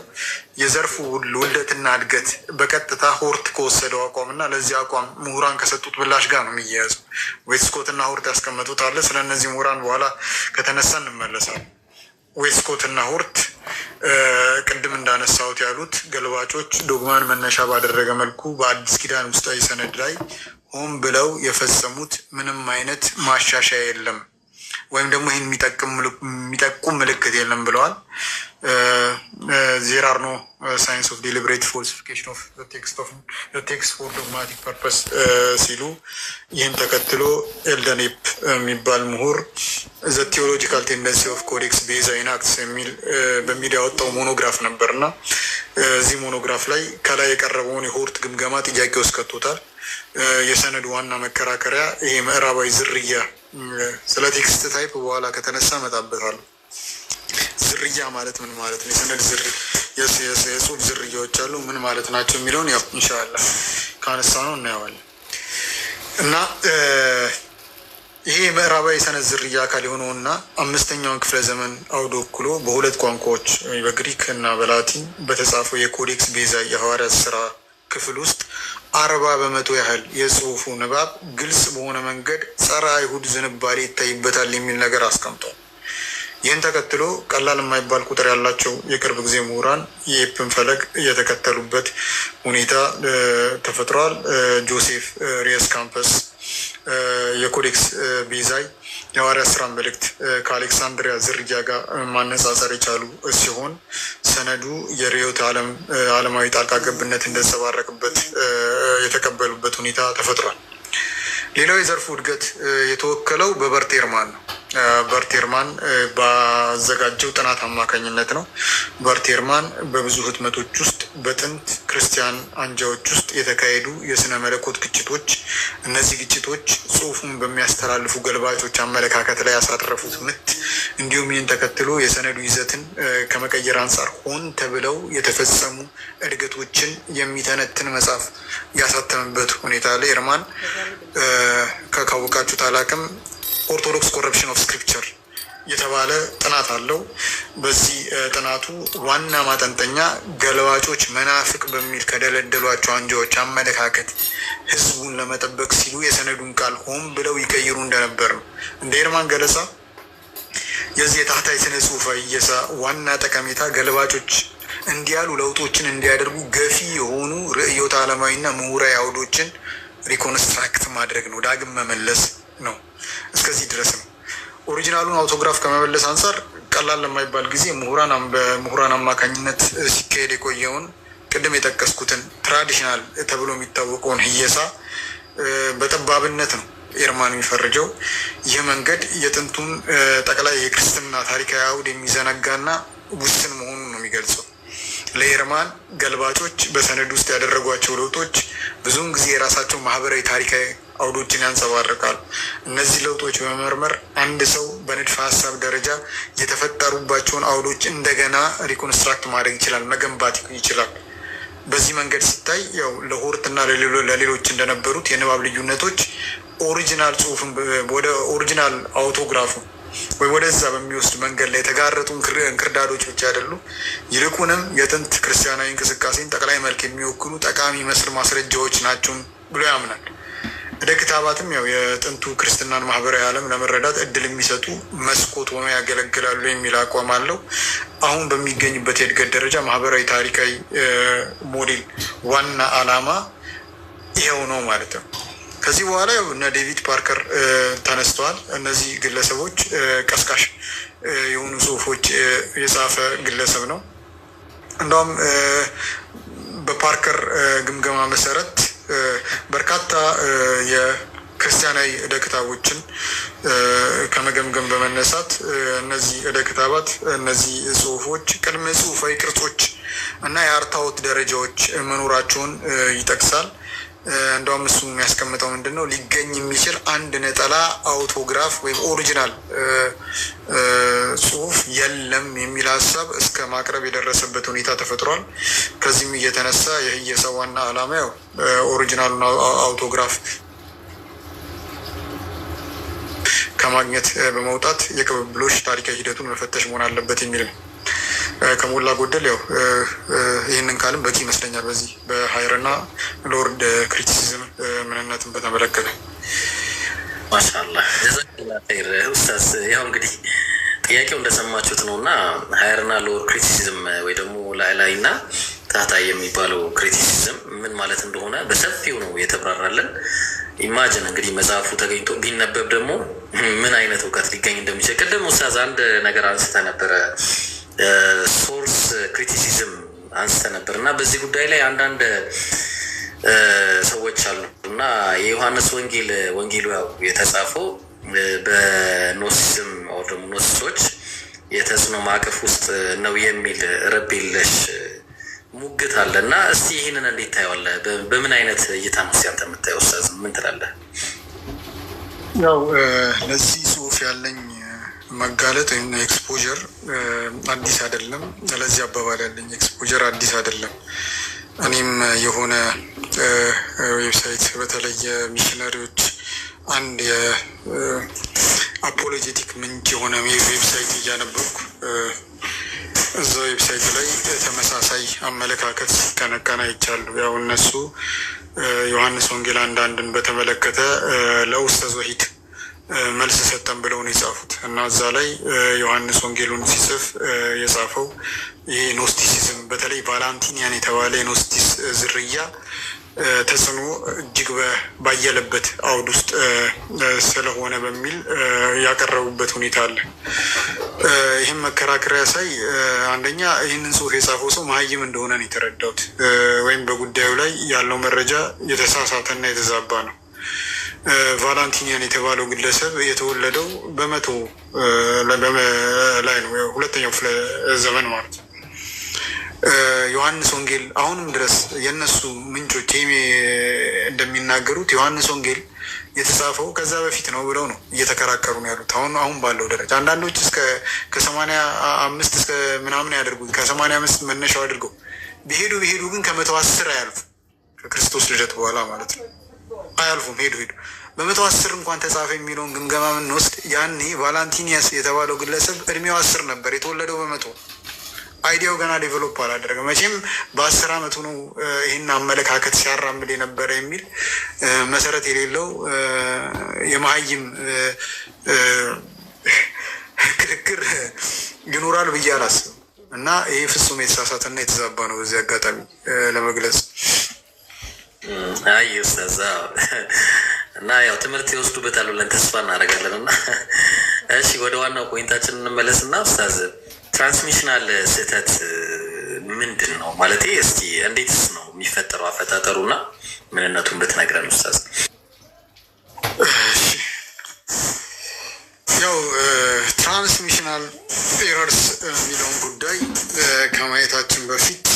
የዘርፉ ውልደትና እድገት በቀጥታ ሆርት ከወሰደው አቋም እና ለዚህ አቋም ምሁራን ከሰጡት ምላሽ ጋር ነው የሚያያዘው። ዌስኮት እና ሆርት ያስቀመጡት አለ። ስለ እነዚህ ምሁራን በኋላ ከተነሳ እንመለሳለን። ዌስኮት እና ሆርት ቅድም እንዳነሳሁት ያሉት ገልባጮች ዶግማን መነሻ ባደረገ መልኩ በአዲስ ኪዳን ውስጣዊ ሰነድ ላይ ሆን ብለው የፈጸሙት ምንም አይነት ማሻሻያ የለም ወይም ደግሞ ይህን የሚጠቁም ምልክት የለም ብለዋል። ዜር አር ኖ ሳይንስ ኦፍ ዴሊብሬት ፎልሲፊኬሽን ኦፍ ቴክስት ፎር ዶግማቲክ ፐርፐስ ሲሉ ይህን ተከትሎ ኤልደኔፕ የሚባል ምሁር ዘ ቴዎሎጂካል ቴንደንሲ ኦፍ ኮዴክስ ቤዛ ኢንአክትስ በሚል ያወጣው ሞኖግራፍ ነበር እና እዚህ ሞኖግራፍ ላይ ከላይ የቀረበውን የሆርት ግምገማ ጥያቄ ውስጥ ከቶታል። የሰነዱ ዋና መከራከሪያ ይሄ ምዕራባዊ ዝርያ፣ ስለ ቴክስት ታይፕ በኋላ ከተነሳ እመጣበታለሁ። ዝርያ ማለት ምን ማለት ነው? የሰነድ የጽሁፍ ዝርያዎች አሉ፣ ምን ማለት ናቸው የሚለውን ያው ኢንሻላህ ካነሳ ነው እናየዋለን። እና ይሄ ምዕራባዊ የሰነድ ዝርያ አካል የሆነውና 5ኛውን ክፍለ ዘመን አውድ ወክሎ በሁለት ቋንቋዎች በግሪክ እና በላቲን በተጻፈው የኮዴክስ ቤዛ የሐዋርያት ስራ ክፍል ውስጥ 40% ያህል የጽሁፉ ንባብ ግልጽ በሆነ መንገድ ጸረ አይሁድ ዝንባሌ ይታይበታል የሚል ነገር አስቀምጧል። ይህን ተከትሎ ቀላል የማይባል ቁጥር ያላቸው የቅርብ ጊዜ ምሁራን የኤፕን ፈለግ የተከተሉበት ሁኔታ ተፈጥሯል። ጆሴፍ ሪየስ ካምፐስ የኮዴክስ ቤዛይ የሐዋርያት ሥራ መልእክት ከአሌክሳንድሪያ ዝርያ ጋር ማነጻጸር የቻሉ ሲሆን ሰነዱ የርዕዮተ ዓለማዊ ጣልቃ ገብነት እንደተንጸባረቀበት የተቀበሉበት ሁኔታ ተፈጥሯል። ሌላው የዘርፉ እድገት የተወከለው በበርት ኤርማን ነው። በርት ኤርማን ባዘጋጀው ጥናት አማካኝነት ነው። በርት ኤርማን በብዙ ህትመቶች ውስጥ በጥንት ክርስቲያን አንጃዎች ውስጥ የተካሄዱ የስነ መለኮት ግጭቶች፣ እነዚህ ግጭቶች ጽሑፉን በሚያስተላልፉ ገልባጮች አመለካከት ላይ ያሳረፉት ምት፣ እንዲሁም ይህን ተከትሎ የሰነዱ ይዘትን ከመቀየር አንጻር ሆን ተብለው የተፈጸሙ እድገቶችን የሚተነትን መጽሐፍ ያሳተመበት ሁኔታ ላይ ኤርማን ካወቃችሁት አላቅም ኦርቶዶክስ ኮረፕሽን ኦፍ ስክሪፕቸር የተባለ ጥናት አለው። በዚህ ጥናቱ ዋና ማጠንጠኛ ገልባጮች መናፍቅ በሚል ከደለደሏቸው አንጃዎች አመለካከት ህዝቡን ለመጠበቅ ሲሉ የሰነዱን ቃል ሆን ብለው ይቀይሩ እንደነበር ነው። እንደ ኤርማን ገለጻ የዚህ የታህታይ ስነ ጽሑፋዊ እየሳ ዋና ጠቀሜታ ገልባጮች እንዲያሉ ለውጦችን እንዲያደርጉ ገፊ የሆኑ ርዕዮተ ዓለማዊና ምሁራዊ አውዶችን ሪኮንስትራክት ማድረግ ነው፣ ዳግም መመለስ ነው። እስከዚህ ድረስ ነው። ኦሪጂናሉን አውቶግራፍ ከመመለስ አንጻር ቀላል ለማይባል ጊዜ በምሁራን አማካኝነት ሲካሄድ የቆየውን ቅድም የጠቀስኩትን ትራዲሽናል ተብሎ የሚታወቀውን ህየሳ በጠባብነት ነው ኤርማን የሚፈርጀው። ይህ መንገድ የጥንቱን ጠቅላይ የክርስትና ታሪካዊ አውድ የሚዘነጋና ውስን መሆኑን ነው የሚገልጸው። ለኤርማን ገልባጮች በሰነድ ውስጥ ያደረጓቸው ለውጦች ብዙውን ጊዜ የራሳቸው ማህበራዊ ታሪካዊ አውዶችን ያንጸባርቃሉ። እነዚህ ለውጦች በመመርመር አንድ ሰው በንድፈ ሀሳብ ደረጃ የተፈጠሩባቸውን አውዶች እንደገና ሪኮንስትራክት ማድረግ ይችላል፣ መገንባት ይችላል። በዚህ መንገድ ሲታይ ያው ለሆርት እና ለሌሎች እንደነበሩት የንባብ ልዩነቶች ኦሪጂናል ጽሑፍን ወደ ኦሪጂናል አውቶግራፉ ወይ ወደዛ በሚወስድ መንገድ ላይ የተጋረጡ እንክርዳዶች ብቻ አይደሉም፣ ይልቁንም የጥንት ክርስቲያናዊ እንቅስቃሴን ጠቅላይ መልክ የሚወክሉ ጠቃሚ መስል ማስረጃዎች ናቸው ብሎ ያምናል። ዕደ ክታባትም ያው የጥንቱ ክርስትናን ማህበራዊ ዓለም ለመረዳት እድል የሚሰጡ መስኮት ሆኖ ያገለግላሉ የሚል አቋም አለው። አሁን በሚገኝበት የእድገት ደረጃ ማህበራዊ ታሪካዊ ሞዴል ዋና ዓላማ ይኸው ነው ማለት ነው። ከዚህ በኋላ እነ ዴቪድ ፓርከር ተነስተዋል። እነዚህ ግለሰቦች ቀስቃሽ የሆኑ ጽሁፎች የጻፈ ግለሰብ ነው። እንደውም በፓርከር ግምገማ መሰረት በርካታ የክርስቲያናዊ ዕደ ክታቦችን ከመገምገም በመነሳት እነዚህ ዕደ ክታባት እነዚህ ጽሁፎች ቅድመ ጽሁፋዊ ቅርጾች እና የአርታዎት ደረጃዎች መኖራቸውን ይጠቅሳል። እንደውም እሱ የሚያስቀምጠው ምንድን ነው? ሊገኝ የሚችል አንድ ነጠላ አውቶግራፍ ወይም ኦሪጂናል ጽሁፍ የለም የሚል ሀሳብ እስከ ማቅረብ የደረሰበት ሁኔታ ተፈጥሯል። ከዚህም እየተነሳ የህየሳ ዋና ዓላማ ያው ኦሪጂናሉን አውቶግራፍ ከማግኘት በመውጣት የቅብብሎሽ ታሪካዊ ሂደቱን መፈተሽ መሆን አለበት የሚል ነው። ከሞላ ጎደል ያው ይህንን ካልም በቂ ይመስለኛል። በዚህ በሀይርና ሎርድ ክሪቲሲዝም ምንነትን በተመለከተ ማሻአላህ ጀዛኪላህ ኡስታዝ። ያው እንግዲህ ጥያቄው እንደሰማችሁት ነው እና ሀይርና ሎርድ ክሪቲሲዝም ወይ ደግሞ ላይ እና ታህታይ የሚባለው ክሪቲሲዝም ምን ማለት እንደሆነ በሰፊው ነው የተብራራለን። ኢማጅን እንግዲህ መጽሐፉ ተገኝቶ ቢነበብ ደግሞ ምን አይነት እውቀት ሊገኝ እንደሚችል ቅድም ኡስታዝ አንድ ነገር አንስተ ነበረ፣ ሶርስ ክሪቲሲዝም አንስተ ነበር እና በዚህ ጉዳይ ላይ አንዳንድ ሰዎች አሉ እና የዮሐንስ ወንጌሉ ያው የተጻፈው በኖሲዝም ወይም ደግሞ ኖሲሶች የተጽዕኖ ማዕቀፍ ውስጥ ነው የሚል ረብ የለሽ ሙግት አለ እና እስቲ ይህንን እንዴት ታየዋለህ? በምን አይነት እይታ ነው ሲያንተ የምታየው? ኡስታዝ ምን ትላለህ? ያው ለዚህ ጽሁፍ ያለኝ መጋለጥ ወይም ኤክስፖዠር አዲስ አይደለም። ለዚህ አባባል ያለኝ ኤክስፖዠር አዲስ አይደለም። እኔም የሆነ ዌብሳይት በተለይ ሚሽነሪዎች አንድ የአፖሎጄቲክ ምንጭ የሆነ ዌብሳይት እያነበብኩ እዛ ዌብሳይት ላይ ተመሳሳይ አመለካከት ሲቀነቀን አይቻሉ። ያው እነሱ ዮሐንስ ወንጌል አንዳንድን በተመለከተ ለኡስታዝ ወሂድ መልስ ሰጠን ብለው ነው የጻፉት እና እዛ ላይ ዮሐንስ ወንጌሉን ሲጽፍ የጻፈው ይህ ኖስቲሲዝም በተለይ ቫላንቲኒያን የተባለ የኖስቲስ ዝርያ ተጽዕኖ እጅግ ባየለበት አውድ ውስጥ ስለሆነ በሚል ያቀረቡበት ሁኔታ አለ። ይህም መከራከሪያ ሳይ አንደኛ ይህንን ጽሑፍ የጻፈው ሰው መሀይም እንደሆነ ነው የተረዳሁት፣ ወይም በጉዳዩ ላይ ያለው መረጃ የተሳሳተና የተዛባ ነው። ቫላንቲኒያን የተባለው ግለሰብ የተወለደው በመቶ ላይ ነው፣ ሁለተኛው ክፍለ ዘመን ማለት ነው። ዮሐንስ ወንጌል አሁንም ድረስ የእነሱ ምንጮች እንደሚናገሩት ዮሐንስ ወንጌል የተጻፈው ከዛ በፊት ነው ብለው ነው እየተከራከሩ ነው ያሉት። አሁን ባለው ደረጃ አንዳንዶች ከ85 እስከ ምናምን ያደርጉት ከ85 መነሻው አድርገው ቢሄዱ ግን ከ110 አያልፉ ከክርስቶስ ልደት በኋላ ማለት ነው አያልፉም። ሄዱ በ110 እንኳን ተጻፈ የሚለውን ግምገማ ምንወስድ ያኔ ቫላንቲኒያስ የተባለው ግለሰብ እድሜው 10 ነበር። የተወለደው በመቶ አይዲያው ገና ዴቨሎፕ አላደረገም። መቼም በ10 ዓመቱ ነው ይህን አመለካከት ሲያራምድ የነበረ የሚል መሰረት የሌለው የመሀይም ክርክር ይኖራል ብዬ አላስብም እና ይህ ፍጹም የተሳሳተና የተዛባ ነው በዚህ አጋጣሚ ለመግለጽ። አይ ኡስታዝ እና ያው ትምህርት ይወስዱበታል ብለን ተስፋ እናደርጋለን። እና እሺ ወደ ዋናው ፖይንታችን እንመለስና ኡስታዝ ትራንስሚሽናል ስህተት ምንድን ነው ማለት እስቲ እንዴትስ ነው የሚፈጠረው አፈጣጠሩና ምንነቱን ብትነግረን ኡስታዝ። ያው ትራንስሚሽናል ኤረርስ የሚለውን ጉዳይ ከማየታችን በፊት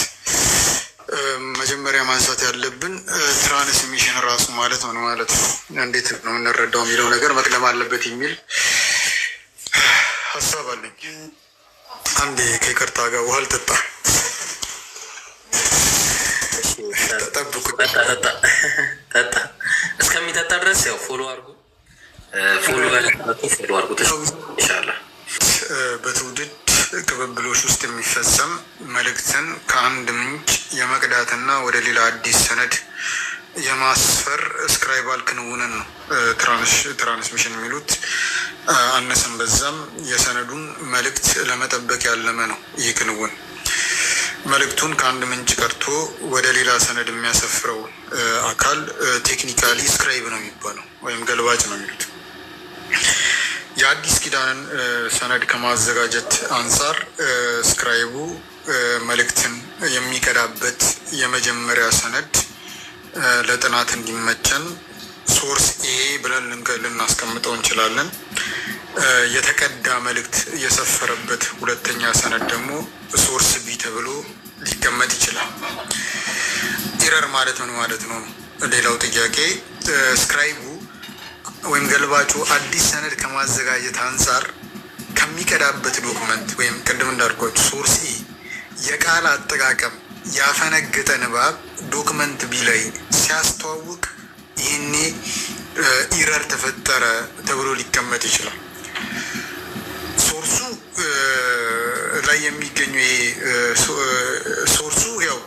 መጀመሪያ ማንሳት ያለብን ትራንስሚሽን ራሱ ማለት ምን ማለት ነው፣ እንዴት ነው የምንረዳው የሚለው ነገር መቅደም አለበት የሚል ሀሳብ አለኝ። አንዴ ከይቅርታ ጋር ውሃ ልጠጣ። ጠጣ እስከሚጠጣ ድረስ ያው ፎሎ አድርጉ ኢንሻላህ። በትውልድ ቅብብሎች ውስጥ የሚፈጸም መልእክትን ከአንድ ምንጭ የመቅዳትና ወደ ሌላ አዲስ ሰነድ የማስፈር ስክራይባል ክንውንን ነው ትራንስሚሽን የሚሉት። አነሰም በዛም የሰነዱን መልእክት ለመጠበቅ ያለመ ነው። ይህ ክንውን መልእክቱን ከአንድ ምንጭ ቀርቶ ወደ ሌላ ሰነድ የሚያሰፍረው አካል ቴክኒካሊ ስክራይብ ነው የሚባለው ወይም ገልባጭ ነው የሚሉት። የአዲስ ኪዳንን ሰነድ ከማዘጋጀት አንጻር ስክራይቡ መልእክትን የሚቀዳበት የመጀመሪያ ሰነድ ለጥናት እንዲመቸን ሶርስ ኤ ብለን ልናስቀምጠው እንችላለን። የተቀዳ መልእክት የሰፈረበት ሁለተኛ ሰነድ ደግሞ ሶርስ ቢ ተብሎ ሊቀመጥ ይችላል። ኢረር ማለት ምን ማለት ነው? ሌላው ጥያቄ ስክራይቡ ወይም ገልባጩ አዲስ ሰነድ ከማዘጋጀት አንጻር ከሚቀዳበት ዶክመንት ወይም ቅድም እንዳልኳችሁ ሶርስ ኤ የቃል አጠቃቀም ያፈነገጠ ንባብ ዶክመንት ቢ ላይ ሲያስተዋውቅ ይህኔ ኢረር ተፈጠረ ተብሎ ሊቀመጥ ይችላል። ሶርሱ ላይ የሚገኘው ሶርሱ ያው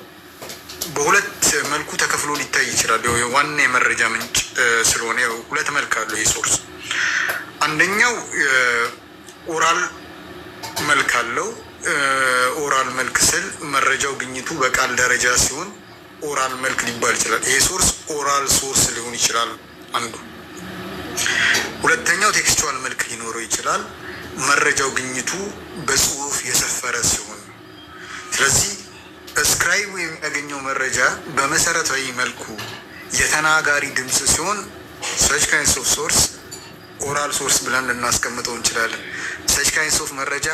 በሁለት መልኩ ተከፍሎ ሊታይ ይችላል። ዋና የመረጃ ምንጭ ስለሆነ ሁለት መልክ አለው ይህ ሶርስ። አንደኛው ኦራል መልክ አለው። ኦራል መልክ ስል መረጃው ግኝቱ በቃል ደረጃ ሲሆን ኦራል መልክ ሊባል ይችላል። ይሄ ሶርስ ኦራል ሶርስ ሊሆን ይችላል አንዱ። ሁለተኛው ቴክስቹዋል መልክ ሊኖረው ይችላል። መረጃው ግኝቱ በጽሁፍ የሰፈረ ሲሆን፣ ስለዚህ ስክራይቡ የሚያገኘው መረጃ በመሰረታዊ መልኩ የተናጋሪ ድምፅ ሲሆን ሰች ካይንስ ኦፍ ሶርስ ኦራል ሶርስ ብለን ልናስቀምጠው እንችላለን። ሰች ካይንስ ኦፍ መረጃ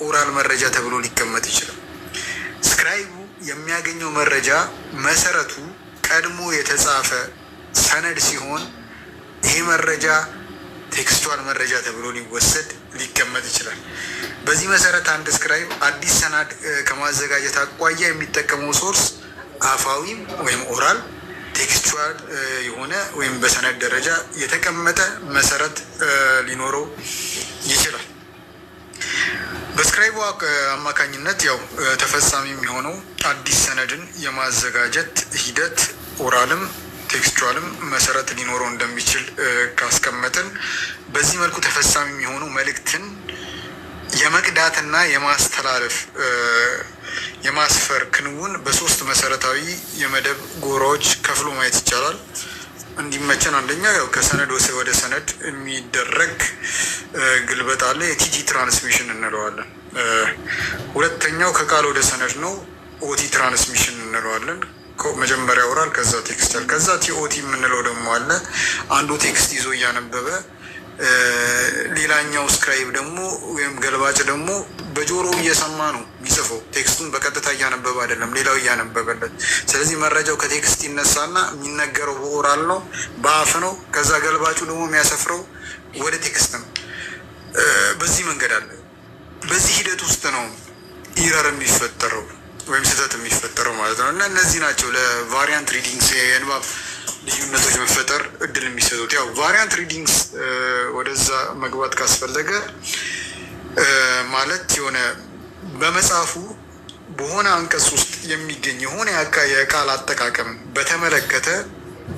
ኦራል መረጃ ተብሎ ሊቀመጥ ይችላል። ስክራይቡ የሚያገኘው መረጃ መሰረቱ ቀድሞ የተጻፈ ሰነድ ሲሆን ይሄ መረጃ ቴክስቹዋል መረጃ ተብሎ ሊወሰድ ሊቀመጥ ይችላል። በዚህ መሰረት አንድ ስክራይብ አዲስ ሰነድ ከማዘጋጀት አኳያ የሚጠቀመው ሶርስ አፋዊም ወይም ኦራል፣ ቴክስቹዋል የሆነ ወይም በሰነድ ደረጃ የተቀመጠ መሰረት ሊኖረው ይችላል። በስክራይቡ አማካኝነት ያው ተፈጻሚ የሚሆነው አዲስ ሰነድን የማዘጋጀት ሂደት ኦራልም ቴክስቹዋልም መሰረት ሊኖረው እንደሚችል ካስቀመጥን በዚህ በዚህ መልኩ ተፈጻሚ የሚሆነው መልእክትን የመቅዳትና የማስተላለፍ የማስፈር ክንውን በሶስት መሰረታዊ የመደብ ጎራዎች ከፍሎ ማየት ይቻላል። እንዲመቸን አንደኛ ያው ከሰነድ ወደ ሰነድ የሚደረግ ግልበጣ አለ፣ የቲጂ ትራንስሚሽን እንለዋለን። ሁለተኛው ከቃል ወደ ሰነድ ነው፣ ኦቲ ትራንስሚሽን እንለዋለን። መጀመሪያ ኦራል ከዛ ቴክስታል ከዛ ቲኦቲ የምንለው ደግሞ አለ። አንዱ ቴክስት ይዞ እያነበበ ሌላኛው ስክራይብ ደግሞ ወይም ገልባጭ ደግሞ በጆሮ እየሰማ ነው የሚጽፈው። ቴክስቱን በቀጥታ እያነበበ አይደለም፣ ሌላው እያነበበለት። ስለዚህ መረጃው ከቴክስት ይነሳና የሚነገረው በኦራል ነው፣ በአፍ ነው። ከዛ ገልባጩ ደግሞ የሚያሰፍረው ወደ ቴክስት ነው። በዚህ መንገድ አለ። በዚህ ሂደት ውስጥ ነው ኢረር የሚፈጠረው ወይም ስህተት የሚፈጠረው ማለት ነው። እና እነዚህ ናቸው ለቫሪያንት ሪዲንግስ የንባብ ልዩነቶች መፈጠር እድል የሚሰጡት። ያው ቫሪያንት ሪዲንግስ ወደዛ መግባት ካስፈለገ ማለት የሆነ በመጽሐፉ በሆነ አንቀጽ ውስጥ የሚገኝ የሆነ የቃል አጠቃቀም በተመለከተ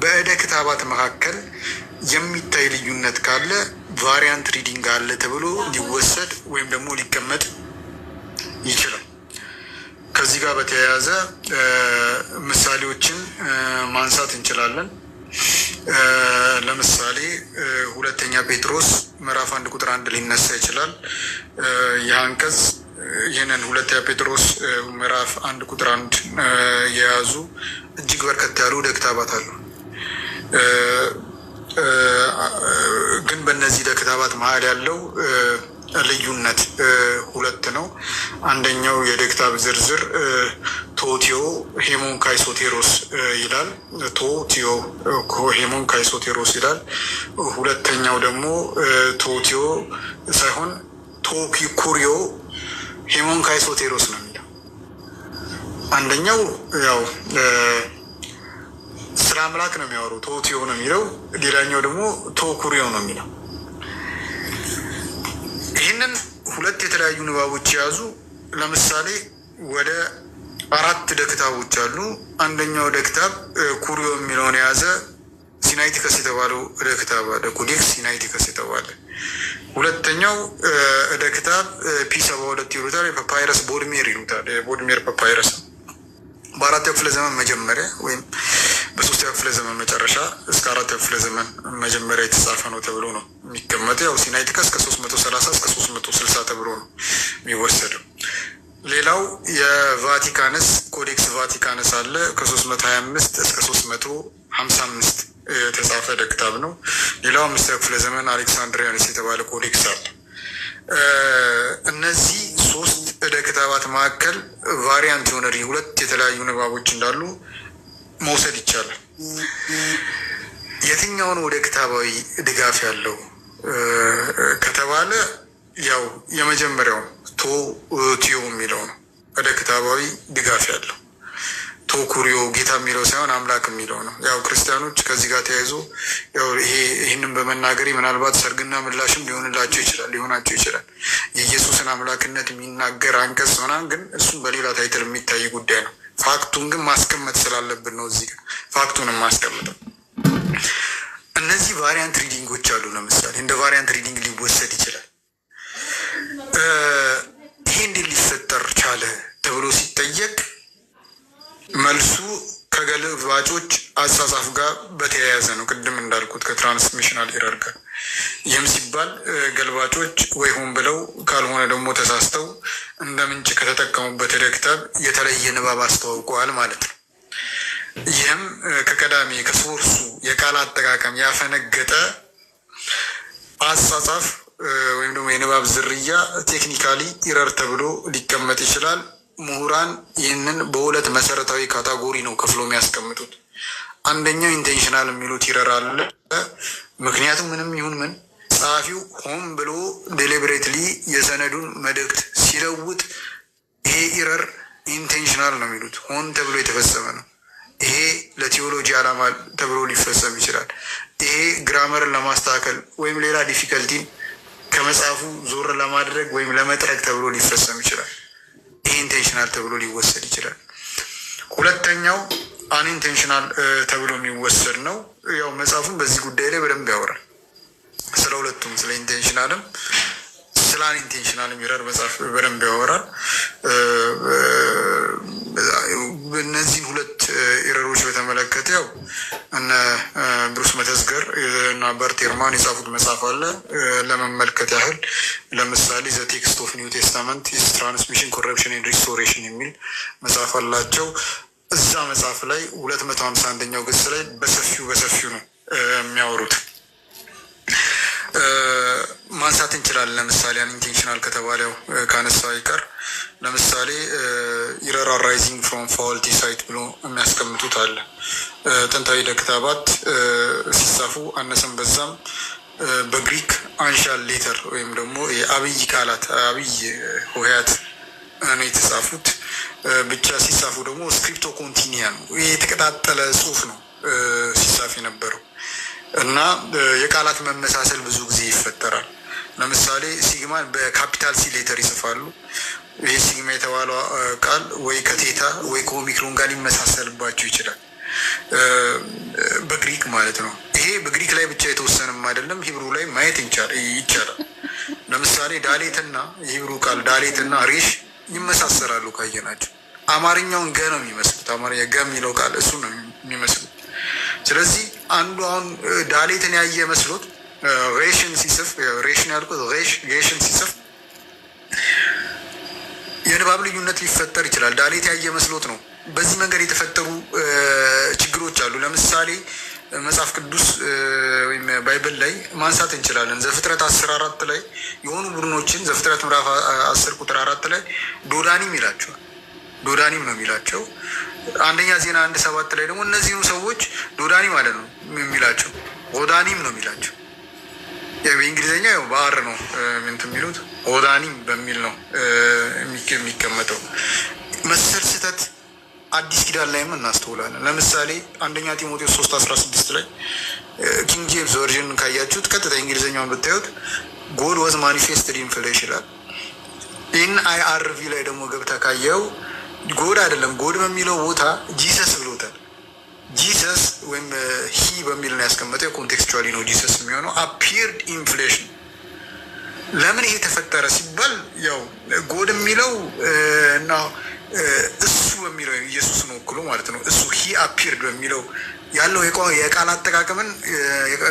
በዕደ ክታባት መካከል የሚታይ ልዩነት ካለ ቫሪያንት ሪዲንግ አለ ተብሎ ሊወሰድ ወይም ደግሞ ሊቀመጥ ይችላል። ከዚህ ጋር በተያያዘ ምሳሌዎችን ማንሳት እንችላለን። ለምሳሌ ሁለተኛ ጴጥሮስ ምዕራፍ 1 ቁጥር 1 ሊነሳ ይችላል። ይህ አንቀጽ ይህንን ሁለተኛ ጴጥሮስ ምዕራፍ 1 ቁጥር 1 የያዙ እጅግ በርከት ያሉ ዕደ ክታባት አሉ። ግን በእነዚህ ዕደ ክታባት መሀል ያለው ልዩነት ሁለት ነው። አንደኛው የዕደ ክታብ ዝርዝር ቶቲዮ ሄሞን ካይሶቴሮስ ይላል። ቶቲዮ ሄሞን ካይሶቴሮስ ይላል። ሁለተኛው ደግሞ ቶቲዮ ሳይሆን ቶኪኩሪዮ ሄሞን ካይሶቴሮስ ነው የሚለው። አንደኛው ያው ስለ አምላክ ነው የሚያወሩ ቶቲዮ ነው የሚለው። ሌላኛው ደግሞ ቶኩሪዮ ነው የሚለው። ይህንን ሁለት የተለያዩ ንባቦች የያዙ ለምሳሌ ወደ 4 ዕደ ክታቦች አሉ። አንደኛው ዕደ ክታብ ኩሪዮ የሚለውን የያዘ ሲናይቲከስ የተባለው ዕደ ክታብ አለ፣ ኮዴክስ ሲናይቲከስ የተባለ። ሁለተኛው ዕደ ክታብ ፒ72 ይሉታል፣ ፓፓይረስ ቦድሜር ይሉታል። ቦድሜር ፓፓይረስ በ4ኛው ክፍለ ዘመን መጀመሪያ ወይም በ3ኛው ክፍለ ዘመን መጨረሻ እስከ 4ኛው ክፍለ ዘመን መጀመሪያ የተጻፈ ነው ተብሎ ነው የሚቀመጠው። ያው ሲናይቲከስ ከ330 እስከ 360 ተብሎ ነው የሚወሰደው። ሌላው የቫቲካንስ ኮዴክስ ቫቲካንስ አለ፣ ከ325 እስከ 355 የተጻፈ ዕደ ክታብ ነው። ሌላው 5ኛው ክፍለ ዘመን አሌክሳንድሪያንስ የተባለ ኮዴክስ አለ። እነዚህ 3 ዕደ ክታባት መካከል ቫሪያንት የሆነ ሁለት የተለያዩ ንባቦች እንዳሉ መውሰድ ይቻላል። የትኛውን ወደ ክታባዊ ድጋፍ ያለው ከተባለ ያው የመጀመሪያው ቶቲዮ የሚለው ነው ወደ ክታባዊ ድጋፍ ያለው። ቶኩሪዮ ጌታ የሚለው ሳይሆን አምላክ የሚለው ነው። ያው ክርስቲያኖች ከዚህ ጋር ተያይዞ ያው ይህንን በመናገሬ ምናልባት ሰርግና ምላሽም ሊሆናቸው ይችላል። የኢየሱስን አምላክነት የሚናገር አንቀጽ ምናምን፣ ግን እሱም በሌላ ታይትል የሚታይ ጉዳይ ነው። ፋክቱን ግን ማስቀመጥ ስላለብን ነው እዚህ ጋር ፋክቱን ማስቀምጠው። እነዚህ ቫሪያንት ሪዲንጎች አሉ። ለምሳሌ እንደ ቫሪያንት ሪዲንግ ሊወሰድ ይችላል። ይሄ እንዴት ሊፈጠር ቻለ ተብሎ ሲጠየቅ መልሱ ከገልባጮች አጻጻፍ ጋር በተያያዘ ነው። ቅድም እንዳልኩት ከትራንስሚሽናል ኤረር ጋር። ይህም ሲባል ገልባጮች ወይ ሆን ብለው ካልሆነ ደግሞ ተሳስተው እንደ ምንጭ ከተጠቀሙበት ዕደ ክታብ የተለየ ንባብ አስተዋውቀዋል ማለት ነው። ይህም ከቀዳሚ ከሶርሱ የቃል አጠቃቀም ያፈነገጠ አጻጻፍ ወይም ደግሞ የንባብ ዝርያ ቴክኒካሊ ኢረር ተብሎ ሊቀመጥ ይችላል። ምሁራን ይህንን በሁለት መሰረታዊ ካታጎሪ ነው ከፍሎ የሚያስቀምጡት። አንደኛው ኢንቴንሽናል የሚሉት ኢረር አለ። ምክንያቱም ምንም ይሁን ምን ጸሐፊው ሆን ብሎ ዴሊብሬትሊ የሰነዱን መልእክት ሲለውጥ ይሄ ኢረር ኢንቴንሽናል ነው የሚሉት፣ ሆን ተብሎ የተፈጸመ ነው። ይሄ ለቴዎሎጂ ዓላማ ተብሎ ሊፈጸም ይችላል። ይሄ ግራመርን ለማስተካከል ወይም ሌላ ዲፊከልቲን ከመጽሐፉ ዞር ለማድረግ ወይም ለመጥረግ ተብሎ ሊፈጸም ይችላል። ይሄ ኢንቴንሽናል ተብሎ ሊወሰድ ይችላል። ሁለተኛው አንኢንቴንሽናል ተብሎ የሚወሰድ ነው። ያው መጽሐፉን በዚህ ጉዳይ ላይ በደንብ ያወራል፣ ስለ ሁለቱም፣ ስለ ኢንቴንሽናልም ስለ አንኢንቴንሽናል ኢረር መጽሐፍ በደንብ ያወራል። እነዚህን ሁለት ኢረሮች በተመለከተ ያው እነ ብሩስ መተዝገር እና በርት ኤርማን የጻፉት መጽሐፍ አለ ለመመልከት ያህል። ለምሳሌ ዘ ቴክስት ኦፍ ኒው ቴስታመንት ኢዝ ትራንስሚሽን ኮረፕሽን ኤንድ ሪስቶሬሽን የሚል መጽሐፍ አላቸው። እዛ መጽሐፍ ላይ 251ኛው ገጽ ላይ በሰፊው ነው የሚያወሩት። ማንሳት እንችላለን። ለምሳሌ አንኢንቴንሽናል ከተባለው ካነሳው አይቀር ለምሳሌ ኢረር አራይዚንግ ፍሮም ፋውልቲ ሳይት ብሎ የሚያስቀምጡት አለ። ጥንታዊ ደክታባት ሲጻፉ አነሰም በዛም በግሪክ አንሻል ሌተር ወይም ደግሞ የአብይ ቃላት አብይ ሆሄያት ነው የተጻፉት። ብቻ ሲጻፉ ደግሞ ስክሪፕቶ ኮንቲኒያ ነው፣ የተቀጣጠለ ጽሁፍ ነው ሲጻፍ የነበረው እና የቃላት መመሳሰል ብዙ ጊዜ ይፈጠራል። ለምሳሌ ሲግማን በካፒታል ሲ ሌተር ይጽፋሉ። ይህ ሲግማ የተባለው ቃል ወይ ከቴታ ወይ ከኦሚክሮን ጋር ሊመሳሰልባቸው ይችላል፣ በግሪክ ማለት ነው። ይሄ በግሪክ ላይ ብቻ የተወሰነም አይደለም፣ ሂብሩ ላይ ማየት ይቻላል። ለምሳሌ ዳሌትና የሂብሩ ቃል ዳሌትና ሬሽ ይመሳሰላሉ ካየናቸው። አማርኛውን ገ ነው የሚመስሉት፣ አማርኛ ገ የሚለው ቃል እሱ ነው የሚመስሉት። ስለዚህ አንዱ አሁን ዳሌትን ያየ መስሎት ሬሽን ሲጽፍ ሬሽን ያልኩት ሬሽን ሲጽፍ የንባብ ልዩነት ሊፈጠር ይችላል። ዳሌት ያየ መስሎት ነው። በዚህ መንገድ የተፈጠሩ ችግሮች አሉ። ለምሳሌ መጽሐፍ ቅዱስ ወይም ባይብል ላይ ማንሳት እንችላለን። ዘፍጥረት 10:4 ላይ የሆኑ ቡድኖችን ዘፍጥረት ምዕራፍ 10 ቁጥር 4 ላይ ዶዳኒም ይላቸዋል። ዶዳኒም ነው የሚላቸው። አንደኛ ዜና 1:7 ላይ ደግሞ እነዚሁ ሰዎች ዶዳኒ ማለት ነው የሚላቸው፣ ኦዳኒም ነው የሚላቸው። በእንግሊዝኛ ያው ባህር ነው ምንት የሚሉት ኦዳኒም በሚል ነው የሚቀመጠው። መሰል ስህተት አዲስ ኪዳን ላይም እናስተውላለን። ለምሳሌ አንደኛ ጢሞቴዎስ 3:16 ላይ ኪንግ ጄምስ ቨርዥን ካያችሁት ቀጥታ እንግሊዝኛውን ብታዩት ጎድ ዋዝ ማኒፌስትድ ኢን ፍሌሽ ይላል። NIRV ላይ ደግሞ ገብታ ካየው ጎድ አይደለም፣ ጎድ በሚለው ቦታ ጂሰስ ብሎታል። ጂሰስ ወይም ሂ በሚል ነው ያስቀመጠው። ኮንቴክስቹዋሊ ነው ጂሰስ የሚሆነው። አፒርድ ኢን ፍሌሽ። ለምን ይሄ ተፈጠረ ሲባል ያው ጎድ የሚለው እና እሱ በሚለው ኢየሱስን ወክሎ ማለት ነው። እሱ ሂ አፒርድ በሚለው ያለው